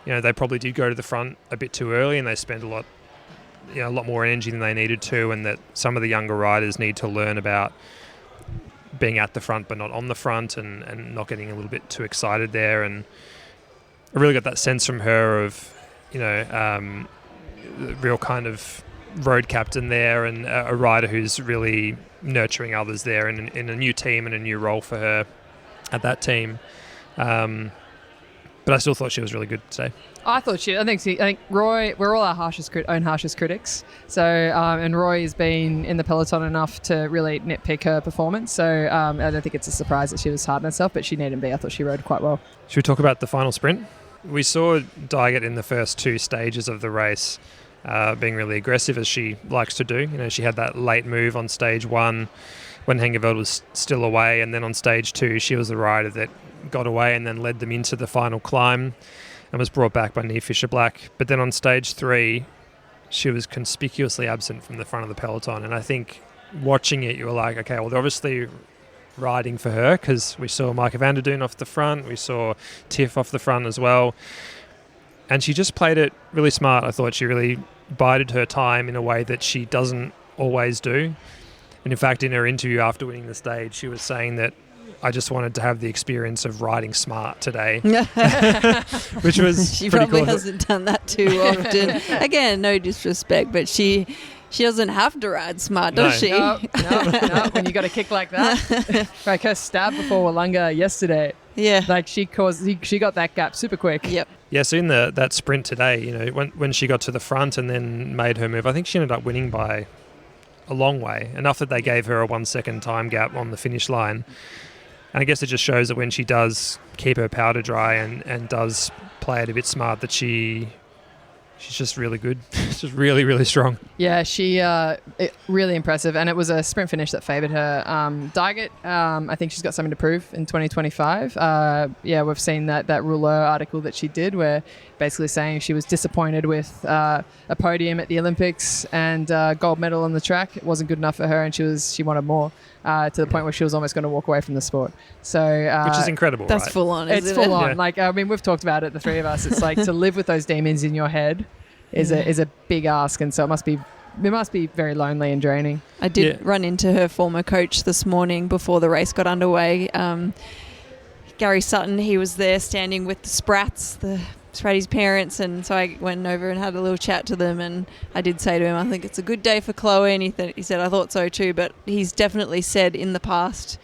they probably did go to the front a bit too early, and they spent a lot more energy than they needed to, and that some of the younger riders need to learn about being at the front but not on the front, and not getting a little bit too excited there. And I really got that sense from her of, the real kind of road captain there, and a rider who's really nurturing others there in a new team and a new role for her at that team. But I still thought she was really good today. I think Roy, we're all our own harshest critics. So, and Roy has been in the peloton enough to really nitpick her performance. So I don't think it's a surprise that she was hard on herself, but she needn't be. I thought she rode quite well. Should we talk about the final sprint? We saw Dygert in the first 2 stages of the race being really aggressive, as she likes to do. She had that late move on stage 1 when Hengeveld was still away, and then on stage 2 she was the rider that got away and then led them into the final climb and was brought back by Neef Fisher-Black. But then on stage 3 she was conspicuously absent from the front of the peloton, and I think watching it you were like, okay, well, they're obviously riding for her, because we saw Micah van der Doen off the front, we saw Tiff off the front as well, and she just played it really smart. I thought she really bided her time in a way that she doesn't always do. And in fact, in her interview after winning the stage, she was saying that, I just wanted to have the experience of riding smart today, which was she pretty probably cool. Hasn't done that too often. Again, no disrespect, but she She doesn't have to ride smart, does she? No. When you got a kick like that. Like her stab before Willunga yesterday. Yeah. Like she got that gap super quick. Yep. Yeah, so in that sprint today, you know, when she got to the front and then made her move, I think she ended up winning by a long way, enough that they gave her a 1 second time gap on the finish line. And I guess it just shows that when she does keep her powder dry and does play it a bit smart, that she's just really good. She's just really, really strong. Yeah, really impressive. And it was a sprint finish that favoured her. Dygert, I think she's got something to prove in 2025. We've seen that Rouleau article that she did where basically saying she was disappointed with a podium at the Olympics and gold medal on the track. It wasn't good enough for her and she wanted more. To the point where she was almost going to walk away from the sport. So which is incredible, that's right? full on, it's isn't full it? on. Yeah. Like, I mean, we've talked about it, the three of us. It's like to live with those demons in your head is a big ask, and so it must be very lonely and draining. I did run into her former coach this morning before the race got underway. Gary Sutton, he was there standing with the Sprats, Spratty's parents, and so I went over and had a little chat to them, and I did say to him, I think it's a good day for Chloe, and he said, I thought so too, but he's definitely said in the past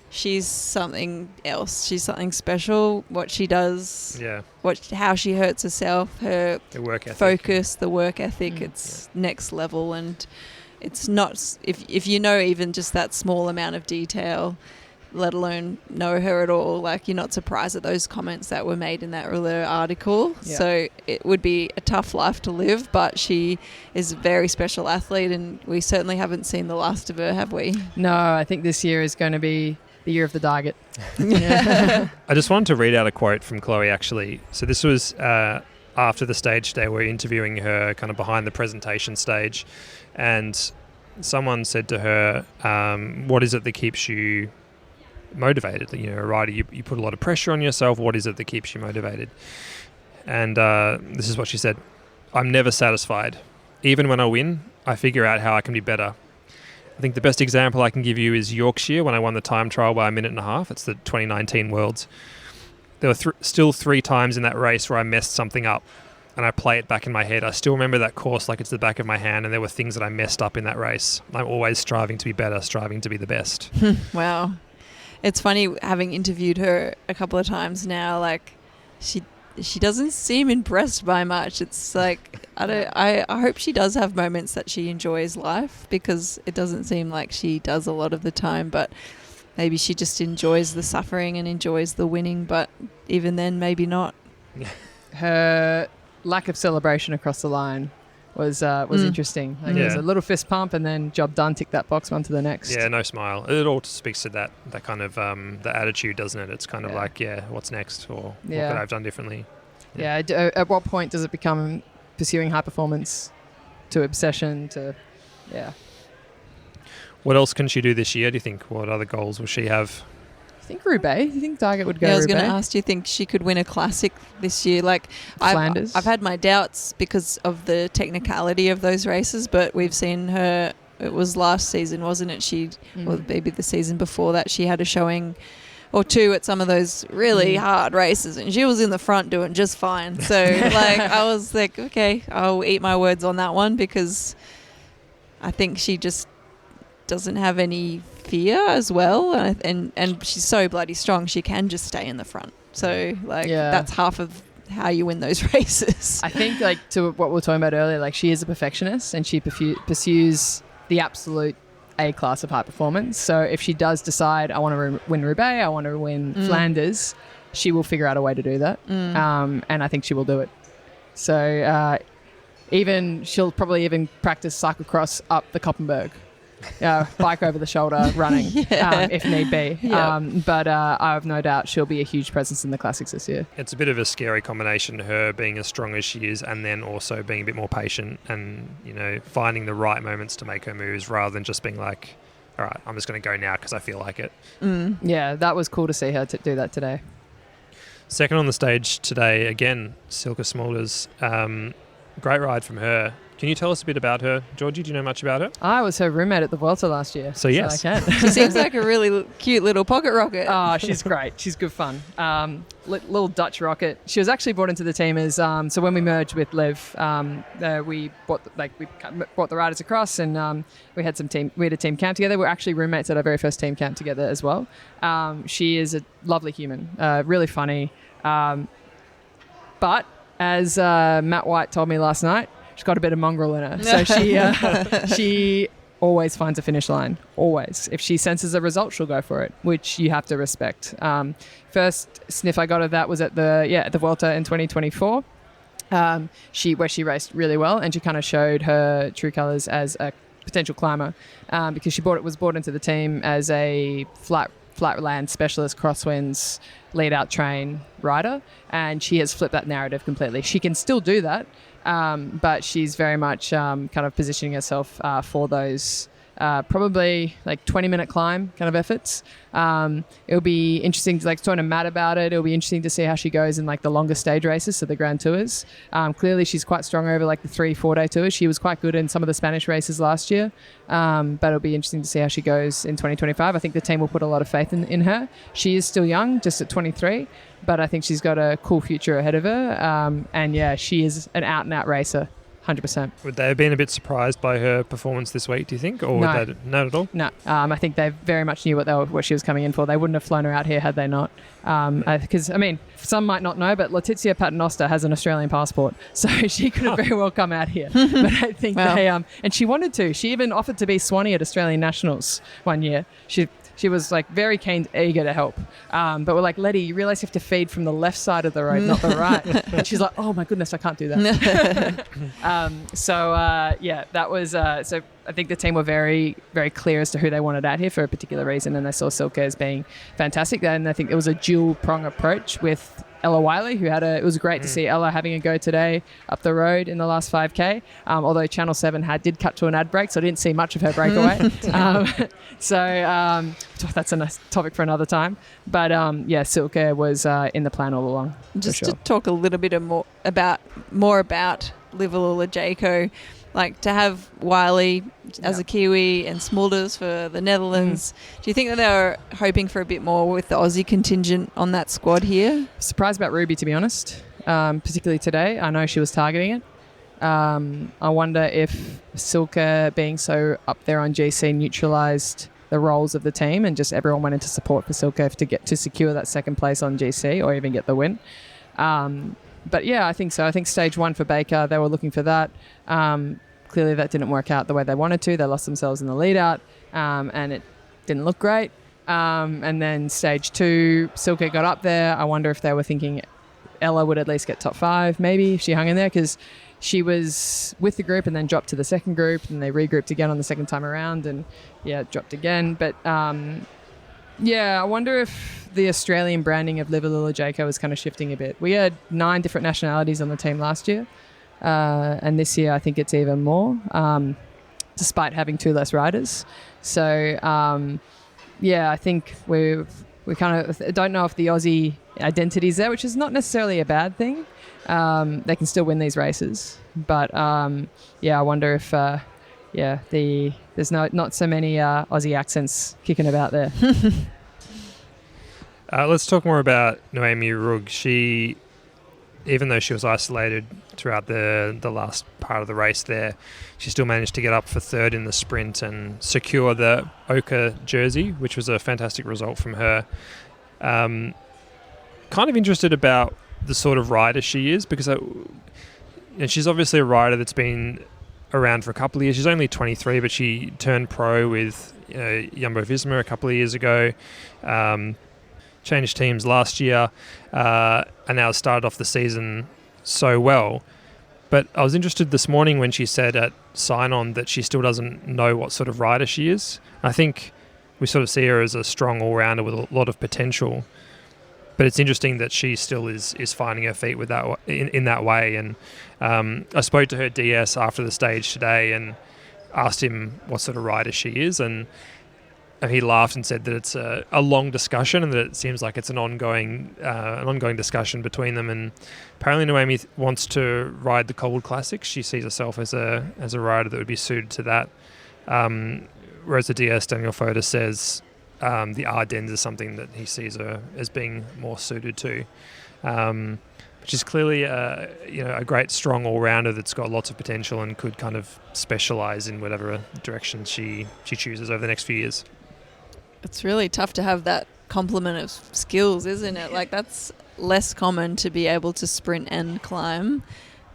she's something else. She's something special. What she does, how she hurts herself, her work ethic. focus, the work ethic, it's next level, and it's not, if you know even just that small amount of detail, let alone know her at all, like you're not surprised at those comments that were made in that earlier article. Yeah. So it would be a tough life to live, but she is a very special athlete and we certainly haven't seen the last of her, have we? No, I think this year is going to be the year of the Dygert. I just wanted to read out a quote from Chloe actually. So this was after the stage day, we're interviewing her kind of behind the presentation stage, and someone said to her, what is it that keeps you motivated? You know, a rider, you put a lot of pressure on yourself. What is it that keeps you motivated? And this is what she said: I'm never satisfied. Even when I win, I figure out how I can be better. I think the best example I can give you is Yorkshire, when I won the time trial by a minute and a half. It's the 2019 Worlds. There were still 3 times in that race where I messed something up, and I play it back in my head. I still remember that course like it's the back of my hand, and there were things that I messed up in that race. I'm always striving to be better, striving to be the best. Wow. It's funny, having interviewed her a couple of times now, like she doesn't seem impressed by much. It's like, I hope she does have moments that she enjoys life, because it doesn't seem like she does a lot of the time, but maybe she just enjoys the suffering and enjoys the winning, but even then, maybe not. Her lack of celebration across the line was interesting. Like It was a little fist pump and then job done, tick that box, on to the next. Yeah, no smile. It all speaks to that kind of the attitude, doesn't it? It's kind of like, what's next, or what could I have done differently? Yeah. At what point does it become pursuing high performance to obsession to, What else can she do this year, do you think? What other goals will she have? I think Roubaix. Do you think Dygert would go I was Roubaix? going to ask, do you think she could win a classic this year? Like, Flanders? I've had my doubts because of the technicality of those races, but we've seen her, it was last season, wasn't it? Or maybe the season before that, she had a showing or 2 at some of those really hard races, and she was in the front doing just fine. So, like, I was like, okay, I'll eat my words on that one, because I think she just doesn't have any fear as well, and she's so bloody strong, she can just stay in the front. So that's half of how you win those races. I think, like, to what we were talking about earlier, like, she is a perfectionist and she pursues the absolute A class of high performance. So if she does decide, I want to win Roubaix, I want to win Flanders, she will figure out a way to do that. And I think she will do it. So she'll probably even practice cyclocross up the Koppenberg. Bike over the shoulder, running, if need be. But I have no doubt she'll be a huge presence in the classics this year. It's a bit of a scary combination, her being as strong as she is and then also being a bit more patient and, you know, finding the right moments to make her moves rather than just being like, all right, I'm just going to go now because I feel like it. Yeah, that was cool to see her do that today. Second on the stage today, again, Silke Smulders. Great ride from her. Can you tell us a bit about her? Georgie, do you know much about her? I was her roommate at the Vuelta last year. So yes. I can. She seems like a really cute little pocket rocket. Oh, she's great. She's good fun. Little Dutch rocket. She was actually brought into the team as so when we merged with Liv, we brought the riders across, and we had a team camp together. We were actually roommates at our very first team camp together as well. She is a lovely human, really funny. But as Matt White told me last night, she's got a bit of mongrel in her. So she always finds a finish line. Always. If she senses a result, she'll go for it, which you have to respect. First sniff I got of that was at the Vuelta in 2024. Where she raced really well, and she kind of showed her true colours as a potential climber, because she was brought into the team as a flatland specialist, crosswinds, lead out train rider, and she has flipped that narrative completely. She can still do that, but she's very much kind of positioning herself for those probably like 20-minute climb kind of efforts. It'll be interesting to talking to Matt about it. It'll be interesting to see how she goes in the longer stage races, so the Grand Tours. Clearly she's quite strong over the 3-4 day tours. She was quite good in some of the Spanish races last year, but it'll be interesting to see how she goes in 2025. I think the team will put a lot of faith in her. She is still young, just at 23, but I think she's got a cool future ahead of her. And yeah, she is an out and out racer. 100%. Would they have been a bit surprised by her performance this week, do you think? Or No. would they, not at all? No, I think they very much knew what she was coming in for. They wouldn't have flown her out here had they not. Because, some might not know, but Letizia Paternoster has an Australian passport, so she could have very well come out here. But I think and she wanted to. She even offered to be Swanee at Australian Nationals one year. She was very keen, eager to help. But we're like, Letty, you realise you have to feed from the left side of the road, not the right. And she's like, oh my goodness, I can't do that. That was, so I think the team were very, very clear as to who they wanted out here for a particular reason. And they saw Silke as being fantastic. And I think it was a dual prong approach with Ella Wiley, who it was great to see Ella having a go today up the road in the last 5K. Although Channel 7 did cut to an ad break, so I didn't see much of her breakaway. That's a nice topic for another time. But Silke was in the plan all along. Just to talk a little bit more about Willunga Hill, to have Wiley as a Kiwi and Smulders for the Netherlands. Do you think that they were hoping for a bit more with the Aussie contingent on that squad here? Surprised about Ruby, to be honest, particularly today. I know she was targeting it. I wonder if Silke being so up there on GC neutralised the roles of the team and just everyone went into support for Silke to secure that second place on GC or even get the win. But yeah, I think so. I think stage 1 for Baker, they were looking for that. Clearly that didn't work out the way they wanted to. They lost themselves in the lead out, and it didn't look great. And then stage 2, Silke got up there. I wonder if they were thinking Ella would at least get top 5, maybe, if she hung in there, because she was with the group and then dropped to the second group, and they regrouped again on the second time around, and dropped again. But I wonder if the Australian branding of Willunga Hill is kind of shifting a bit. We had 9 different nationalities on the team last year, and this year I think it's even more, despite having 2 less riders. So, I think we kind of don't know if the Aussie identity is there, which is not necessarily a bad thing. They can still win these races, but I wonder if there's not so many Aussie accents kicking about there. Let's talk more about Noemi Rugg. She, even though she was isolated throughout the last part of the race there, she still managed to get up for 3rd in the sprint and secure the Oka jersey, which was a fantastic result from her. Kind of interested about the sort of rider she is, because she's obviously a rider that's been around for a couple of years. She's only 23, but she turned pro with Jumbo-Visma a couple of years ago. Changed teams last year, and now started off the season so well. But I was interested this morning when she said at sign-on that she still doesn't know what sort of rider she is. I think we sort of see her as a strong all-rounder with a lot of potential. But it's interesting that she still is finding her feet with that in that way. And I spoke to her DS after the stage today and asked him what sort of rider she is. And he laughed and said that it's a long discussion and that it seems like it's an ongoing discussion between them. And apparently Noemi wants to ride the Cobbled Classics. She sees herself as a rider that would be suited to that. Whereas the DS, Daniel Foda, says the Ardennes is something that he sees her as being more suited to. Which is clearly a great strong all-rounder that's got lots of potential and could kind of specialise in whatever direction she chooses over the next few years. It's really tough to have that complement of skills, isn't it? Like, that's less common to be able to sprint and climb.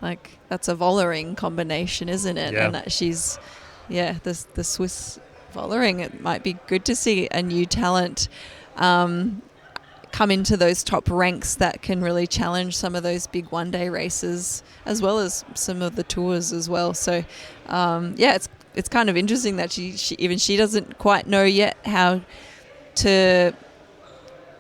Like, that's a Vollering combination, isn't it? Yeah. And that she's, the Swiss Vollering. It might be good to see a new talent come into those top ranks that can really challenge some of those big one-day races, as well as some of the tours as well. So, it's kind of interesting that she doesn't quite know yet how to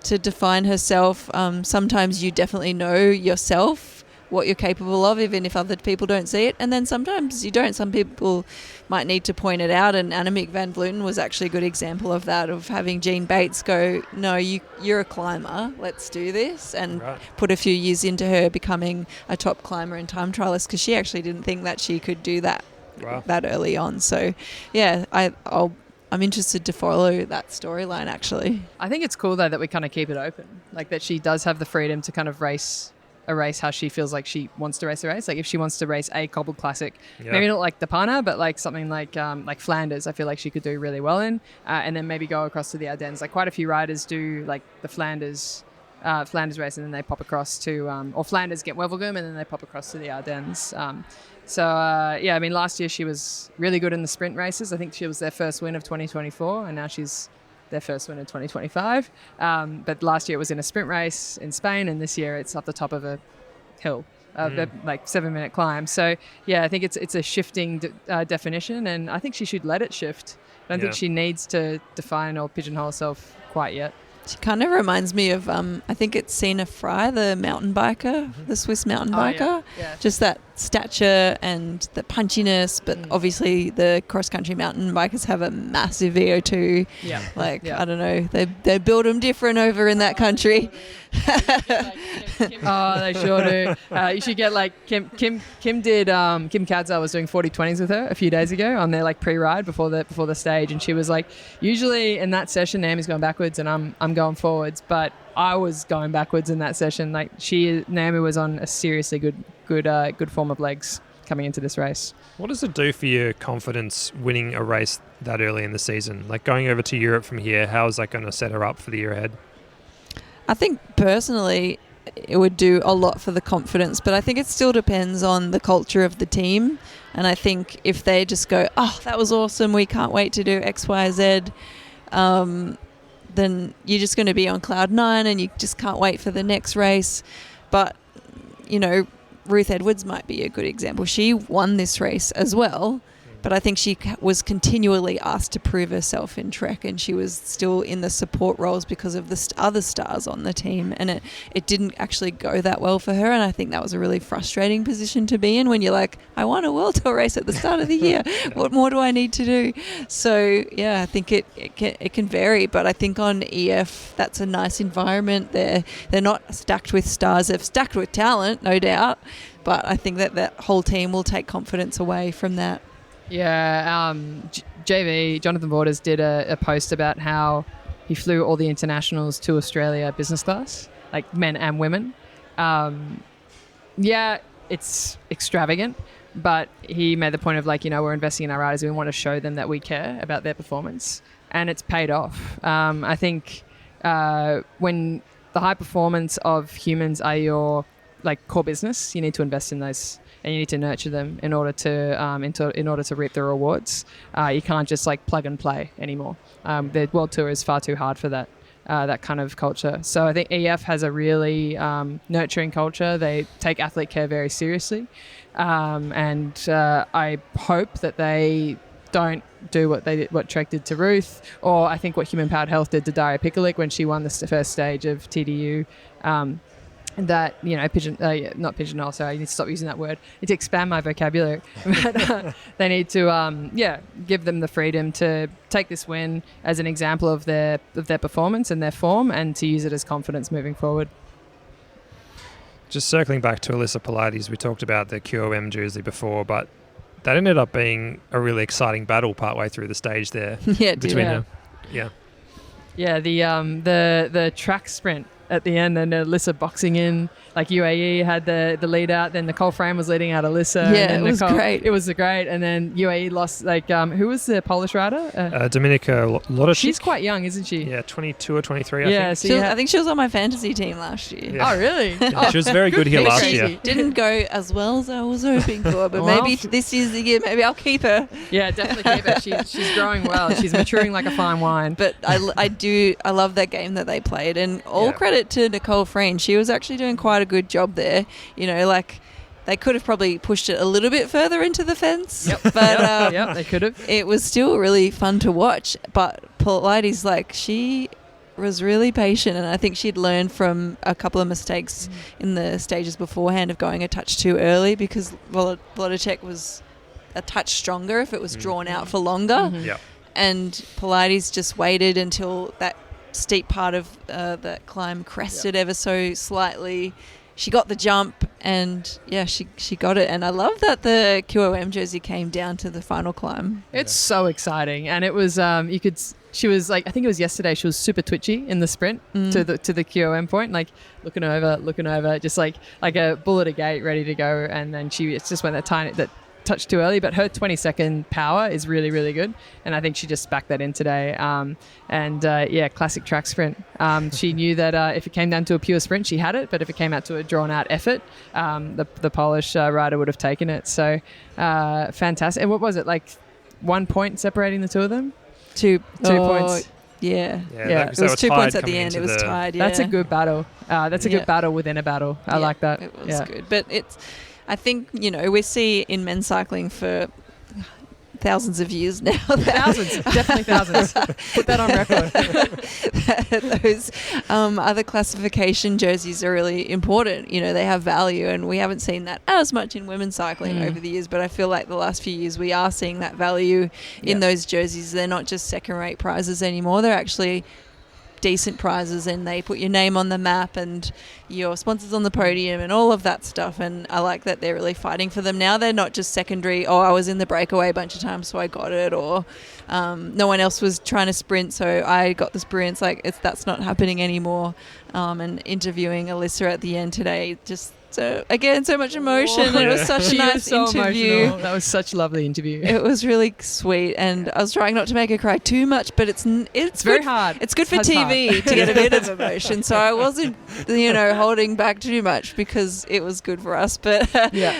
define herself. Sometimes you definitely know yourself what you're capable of, even if other people don't see it, and then sometimes you don't. Some people might need to point it out, and Annemiek van Vleuten was actually a good example of that, of having Jean Bates go, no, you're a climber, let's do this, and put a few years into her becoming a top climber and time trialist, because she actually didn't think that she could do that that early on. So I'm interested to follow that storyline, actually. I think it's cool though that we kind of keep it open, like that she does have the freedom to kind of race a race how she feels like she wants to race a race. Like if she wants to race a Cobbled Classic, maybe not like the Pana, but like something like Flanders, I feel like she could do really well in, and then maybe go across to the Ardennes. Like quite a few riders do like the Flanders race, and then they pop across to or Flanders get Wevelgem, and then they pop across to the Ardennes. I mean, last year she was really good in the sprint races. I think she was their first win of 2024, and now she's their first win in 2025. But last year it was in a sprint race in Spain, and this year it's up the top of a hill, like 7-minute climb. So yeah, I think it's a shifting definition, and I think she should let it shift. I don't think she needs to define or pigeonhole herself quite yet. She kind of reminds me of, I think it's Sina Fry, the mountain biker, the Swiss mountain biker. Yeah. Just that stature and the punchiness, but obviously the cross-country mountain bikers have a massive VO2. Yeah. I don't know, they build them different over in that country. Oh, they sure do. You should get like Kim Kadzar was doing 40/20s with her a few days ago on their like pre-ride before the stage, and she was like, usually in that session Naomi's going backwards and I'm going forwards, but I was going backwards in that session. Like Naomi was on a seriously good form of legs coming into this race. What does it do for your confidence winning a race that early in the season? Like going over to Europe from here, how is that going to set her up for the year ahead? I think personally it would do a lot for the confidence, but I think it still depends on the culture of the team. And I think if they just go, oh, that was awesome, we can't wait to do X, Y, Z, then you're just going to be on cloud 9 and you just can't wait for the next race. But, Ruth Edwards might be a good example. She won this race as well, but I think she was continually asked to prove herself in Trek, and she was still in the support roles because of the other stars on the team, and it didn't actually go that well for her, and I think that was a really frustrating position to be in when you're like, I won a World Tour race at the start of the year. What more do I need to do? So, yeah, I think it can vary, but I think on EF, that's a nice environment. They're not stacked with stars. They're stacked with talent, no doubt, but I think that whole team will take confidence away from that. Yeah, JV, Jonathan Borders, did a post about how he flew all the internationals to Australia business class, like men and women. It's extravagant, but he made the point of we're investing in our riders and we want to show them that we care about their performance, and it's paid off. I think when the high performance of humans are your core business, you need to invest in those. And you need to nurture them in order to reap the rewards. You can't just plug and play anymore. The World Tour is far too hard for that kind of culture. So I think EF has a really nurturing culture. They take athlete care very seriously, and I hope that they don't do what Trek did to Ruth, or I think what Human Powered Health did to Daria Pikalik when she won the first stage of TDU. that, not pigeonhole, sorry, I need to stop using that word. I need to expand my vocabulary. But, they need to, give them the freedom to take this win as an example of their performance and their form, and to use it as confidence moving forward. Just circling back to Alyssa Pilates, we talked about the QOM jersey before, but that ended up being a really exciting battle partway through the stage there. Between them. Yeah. Yeah, the track sprint at the end, and Alyssa boxing in, like UAE had the lead out, then Nicole Frame was leading out Alyssa. Yeah, and it was great. It was great, and then UAE lost, who was the Polish rider? Dominika Lotosik. She's quite young, isn't she? Yeah, 22 or 23, I think. So I think she was on my fantasy team last year. Yeah. Oh, really? Yeah, she was very good here last year. Didn't go as well as I was hoping for, but maybe this year's the year. Maybe I'll keep her. Yeah, definitely keep her. She's growing well. She's maturing like a fine wine. But I love that game that they played, and all credit to Nicole Frame. She was actually doing quite a good job there. They could have probably pushed it a little bit further into the fence. Yep. But they could have. It was still really fun to watch. But Pilates, she was really patient, and I think she'd learned from a couple of mistakes in the stages beforehand of going a touch too early, because Lotosik was a touch stronger if it was drawn out for longer. Mm-hmm. Yeah. And Pilates just waited until that steep part of that climb crested ever so slightly. She got the jump, and she got it. And I love that the QOM jersey came down to the final climb. It's so exciting, and it was she was I think it was yesterday, she was super twitchy in the sprint to the QOM point, looking over, just like a bull at a gate, ready to go. And then it just went that touch too early, but her 20-second power is really, really good, and I think she just backed that in today. Classic track sprint. She knew that if it came down to a pure sprint, she had it, but if it came out to a drawn-out effort, the Polish rider would have taken it. So fantastic. And what was it, 1 point separating the two of them? Two points. Yeah. It was 2 points at the end. It was tied. Yeah. That's a good battle. That's a good battle within a battle. I like that. It was good, but I think, we see in men's cycling for thousands of years now. Thousands, definitely thousands. Put that on record. Those other classification jerseys are really important. They have value, and we haven't seen that as much in women's cycling over the years, but I feel like the last few years we are seeing that value in those jerseys. They're not just second-rate prizes anymore. They're actually decent prizes, and they put your name on the map and your sponsors on the podium and all of that stuff. And I like that they're really fighting for them now. They're not just secondary, I was in the breakaway a bunch of times so I got it, or no one else was trying to sprint so I got the sprints. That's not happening anymore. And interviewing Alyssa at the end today, just so much emotion. It was such a nice interview. Emotional. That was such a lovely interview. It was really sweet, and I was trying not to make her cry too much, but it's very hard. It's good for TV to get a bit of emotion, so I wasn't holding back too much because it was good for us. But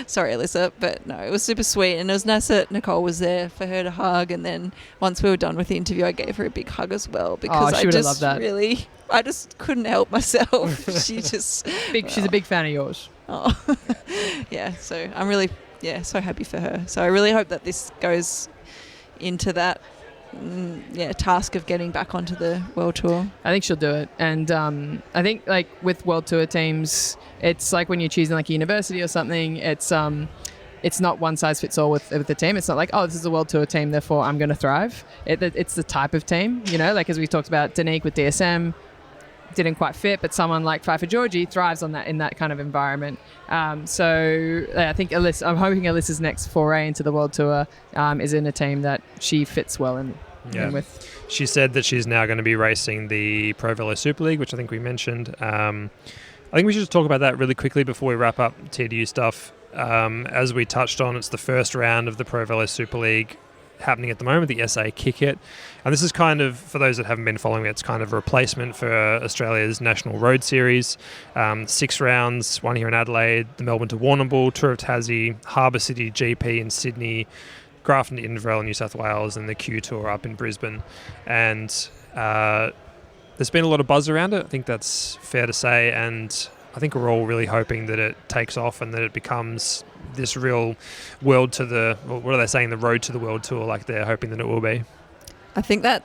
sorry, Alyssa, but no, it was super sweet, and it was nice that Nicole was there for her to hug. And then once we were done with the interview, I gave her a big hug as well, because I just couldn't help myself. She's a big fan of yours. Oh, yeah. So I'm really, so happy for her. So I really hope that this goes into that, task of getting back onto the World Tour. I think she'll do it. And I think with World Tour teams, it's like when you're choosing a university or something, it's not one size fits all with the team. It's not this is a World Tour team, therefore I'm going to thrive. It's the type of team, as we talked about, Danique with DSM, didn't quite fit, but someone like Pfeiffer Georgie thrives in that kind of environment. So I think I'm hoping Alyssa's next foray into the World Tour is in a team that she fits well in with. She said that she's now going to be racing the Pro Velo Super League, which I think we mentioned. I think we should just talk about that really quickly before we wrap up TDU stuff. As we touched on, it's the first round of the Pro Velo Super League happening at the moment, the SA Kick It. And this is kind of, for those that haven't been following it, it's kind of a replacement for Australia's National Road Series. 6 rounds, one here in Adelaide, the Melbourne to Warrnambool, Tour of Tassie, Harbour City GP in Sydney, Grafton to Inverell in New South Wales, and the Q Tour up in Brisbane. And there's been a lot of buzz around it. I think that's fair to say. And I think we're all really hoping that it takes off and that it becomes this real what are they saying, the road to the World Tour, like they're hoping that it will be. I think that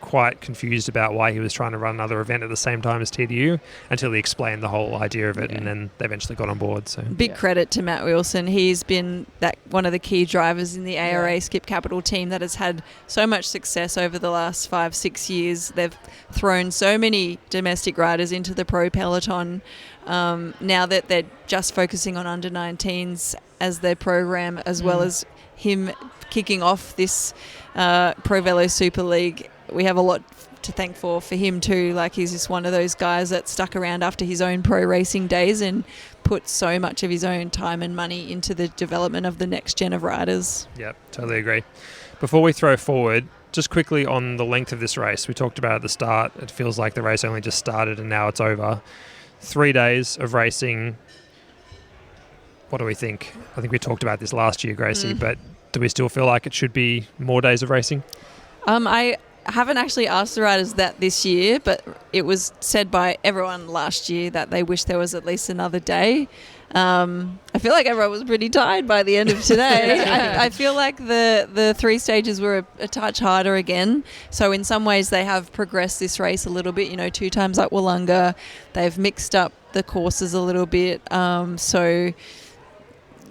quite confused about why he was trying to run another event at the same time as TDU until he explained the whole idea of it, and then they eventually got on board. So big credit to Matt Wilson. He's been one of the key drivers in the ARA Skip Capital team that has had so much success over the last 5-6 years. They've thrown so many domestic riders into the pro peloton. Now that they're just focusing on under 19s as their program, as well as him kicking off this Pro Velo Super League, we have a lot to thank for him too. Like, he's just one of those guys that stuck around after his own pro racing days and put so much of his own time and money into the development of the next gen of riders. Yep, totally agree. Before we throw forward, just quickly on the length of this race, we talked about at the start, it feels like the race only just started and now it's over. 3 days of racing. What do we think? I think we talked about this last year, Gracie, but do we still feel like it should be more days of racing? I haven't actually asked the riders that this year, but it was said by everyone last year that they wish there was at least another day. I feel like everyone was pretty tired by the end of today. I feel like the 3 stages were a touch harder again. So in some ways they have progressed this race a little bit, 2 times like Willunga. They've mixed up the courses a little bit. So,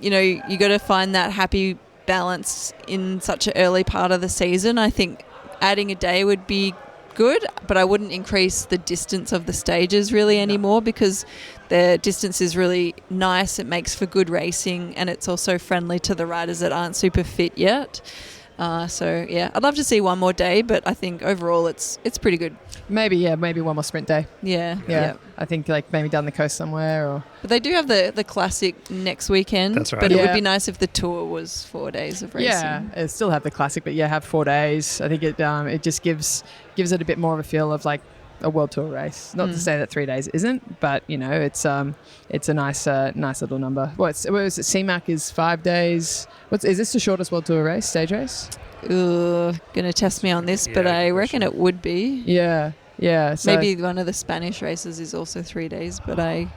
you got to find that happy balance in such an early part of the season. I think adding a day would be good, but I wouldn't increase the distance of the stages really anymore, because the distance is really nice. It makes for good racing, and it's also friendly to the riders that aren't super fit yet. I'd love to see one more day, but I think overall it's pretty good. Maybe one more sprint day. Yeah. I think maybe down the coast somewhere. But they do have the classic next weekend. That's right. But it would be nice if the tour was 4 days of racing. Yeah, still have the classic, but have 4 days. I think it just gives it a bit more of a feel of like a world tour race. Not to say that 3 days isn't, but it's a nice little number. What was it? CMAC is 5 days. Is this the shortest world tour race, stage race? Gonna test me on this, but I reckon it would be. Yeah. So maybe one of the Spanish races is also 3 days, but I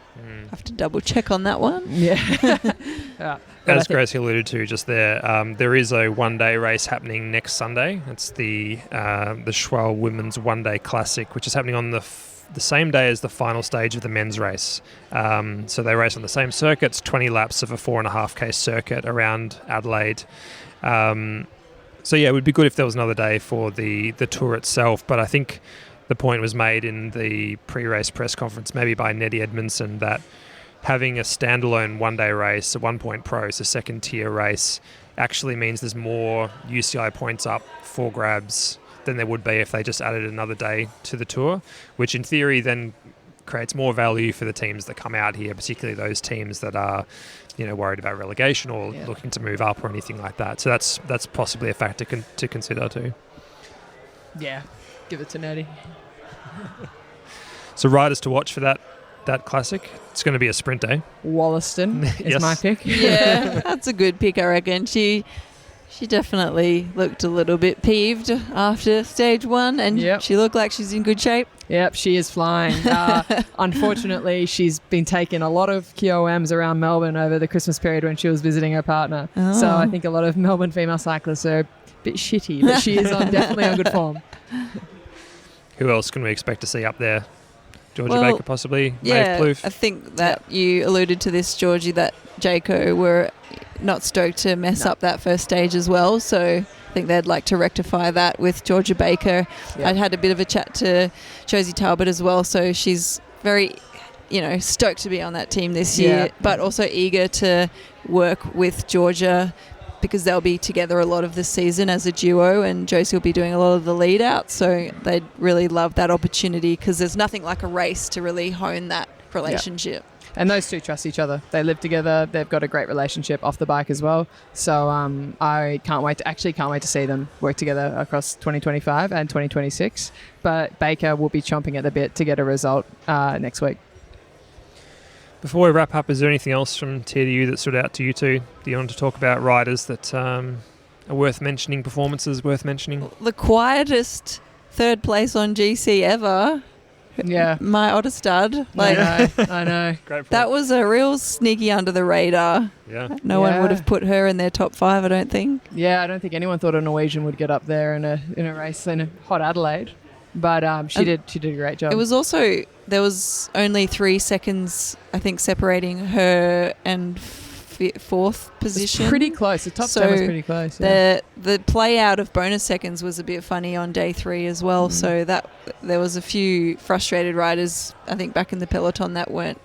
have to double check on that one. Yeah. As Gracie alluded to just there, there is a 1-day race happening next Sunday. It's the Schwal Women's 1-Day Classic, which is happening on the same day as the final stage of the men's race. So they race on the same circuit. It's 20 laps of a 4.5K circuit around Adelaide. It would be good if there was another day for the tour itself, but I think the point was made in the pre-race press conference, maybe by Neddy Edmondson, that having a standalone 1-day race, a 1 Point Pro, so second tier race, actually means there's more UCI points up for grabs than there would be if they just added another day to the tour, which in theory then creates more value for the teams that come out here, particularly those teams that are worried about relegation or looking to move up or anything like that. So that's possibly a factor to consider too. Yeah, give it to Neddy. So riders to watch for that classic. It's going to be a sprint day. Wollaston is my pick. Yeah, that's a good pick, I reckon. She definitely looked a little bit peeved after stage 1, and she looked like she's in good shape. Yep, she is flying. Unfortunately, she's been taking a lot of QOMs around Melbourne over the Christmas period when she was visiting her partner. Oh. So I think a lot of Melbourne female cyclists are a bit shitty, but she is definitely on good form. Who else can we expect to see up there? Georgie Baker, possibly? Yeah, Maeve Plouffe? I think that you alluded to this, Georgie, that Jayco were not stoked to mess up that first stage as well. So I think they'd like to rectify that with Georgia Baker. Yep. I'd had a bit of a chat to Josie Talbot as well. So she's very, stoked to be on that team this year, but also eager to work with Georgia, because they'll be together a lot of the season as a duo, and Josie will be doing a lot of the lead out. So they'd really love that opportunity, because there's nothing like a race to really hone that relationship. And those two trust each other. They live together. They've got a great relationship off the bike as well. So I can't wait to see them work together across 2025 and 2026. But Baker will be chomping at the bit to get a result next week. Before we wrap up, is there anything else from TDU that stood out to you two? Do you want to talk about riders that are worth mentioning, performances worth mentioning? The quietest third place on GC ever. Yeah. My Otterstad. I know. Great point. That was a real sneaky under the radar. Yeah. No one would have put her in their top 5, I don't think. Yeah, I don't think anyone thought a Norwegian would get up there in a race in a hot Adelaide. But she did a great job. It was also, there was only 3 seconds, I think, separating her and fourth position. Pretty close. The top 10 was pretty close. Yeah. The play out of bonus seconds was a bit funny on day 3 as well. So that there was a few frustrated riders, I think, back in the peloton that weren't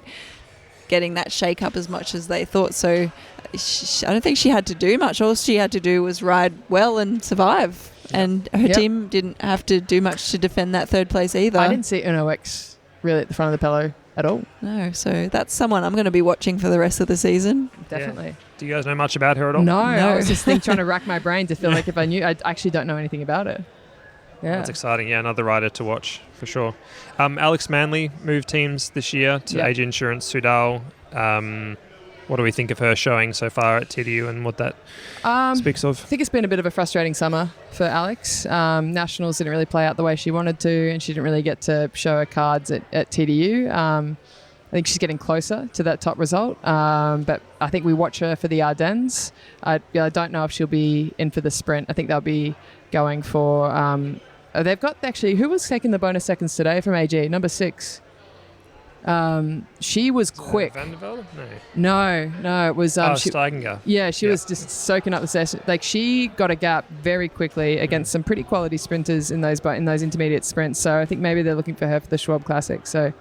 getting that shake up as much as they thought. So I don't think she had to do much. All she had to do was ride well and survive. And her team didn't have to do much to defend that third place either. I didn't see Uno X really at the front of the pelo at all. No, so that's someone I'm going to be watching for the rest of the season. Definitely. Yeah. Do you guys know much about her at all? No. I was just trying to rack my brain to feel like if I knew. I actually don't know anything about her. Yeah. That's exciting. Yeah, another rider to watch for sure. Alex Manley moved teams this year to AG Insurance Sudal. What do we think of her showing so far at TDU and what that speaks of? I think it's been a bit of a frustrating summer for Alex. Nationals didn't really play out the way she wanted to, and she didn't really get to show her cards at TDU. I think she's getting closer to that top result, but I think we watch her for the Ardennes. I don't know if she'll be in for the sprint. I think they'll be going for... they've got actually... Who was taking the bonus seconds today from AG? Number 6. She was quick. Van der Velde? No, it was Steiginger. Yeah, she was just soaking up the session. Like, she got a gap very quickly against some pretty quality sprinters in those intermediate sprints. So I think maybe they're looking for her for the Schwab Classic. So,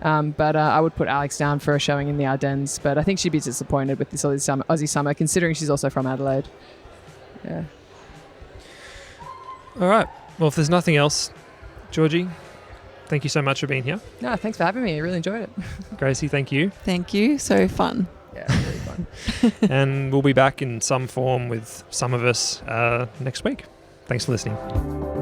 but I would put Alex down for a showing in the Ardennes. But I think she'd be disappointed with this Aussie summer, considering she's also from Adelaide. Yeah. All right. Well, if there's nothing else, Georgie, thank you so much for being here. No, thanks for having me. I really enjoyed it. Gracie, thank you. Thank you. So fun. Yeah, really fun. And we'll be back in some form with some of us next week. Thanks for listening.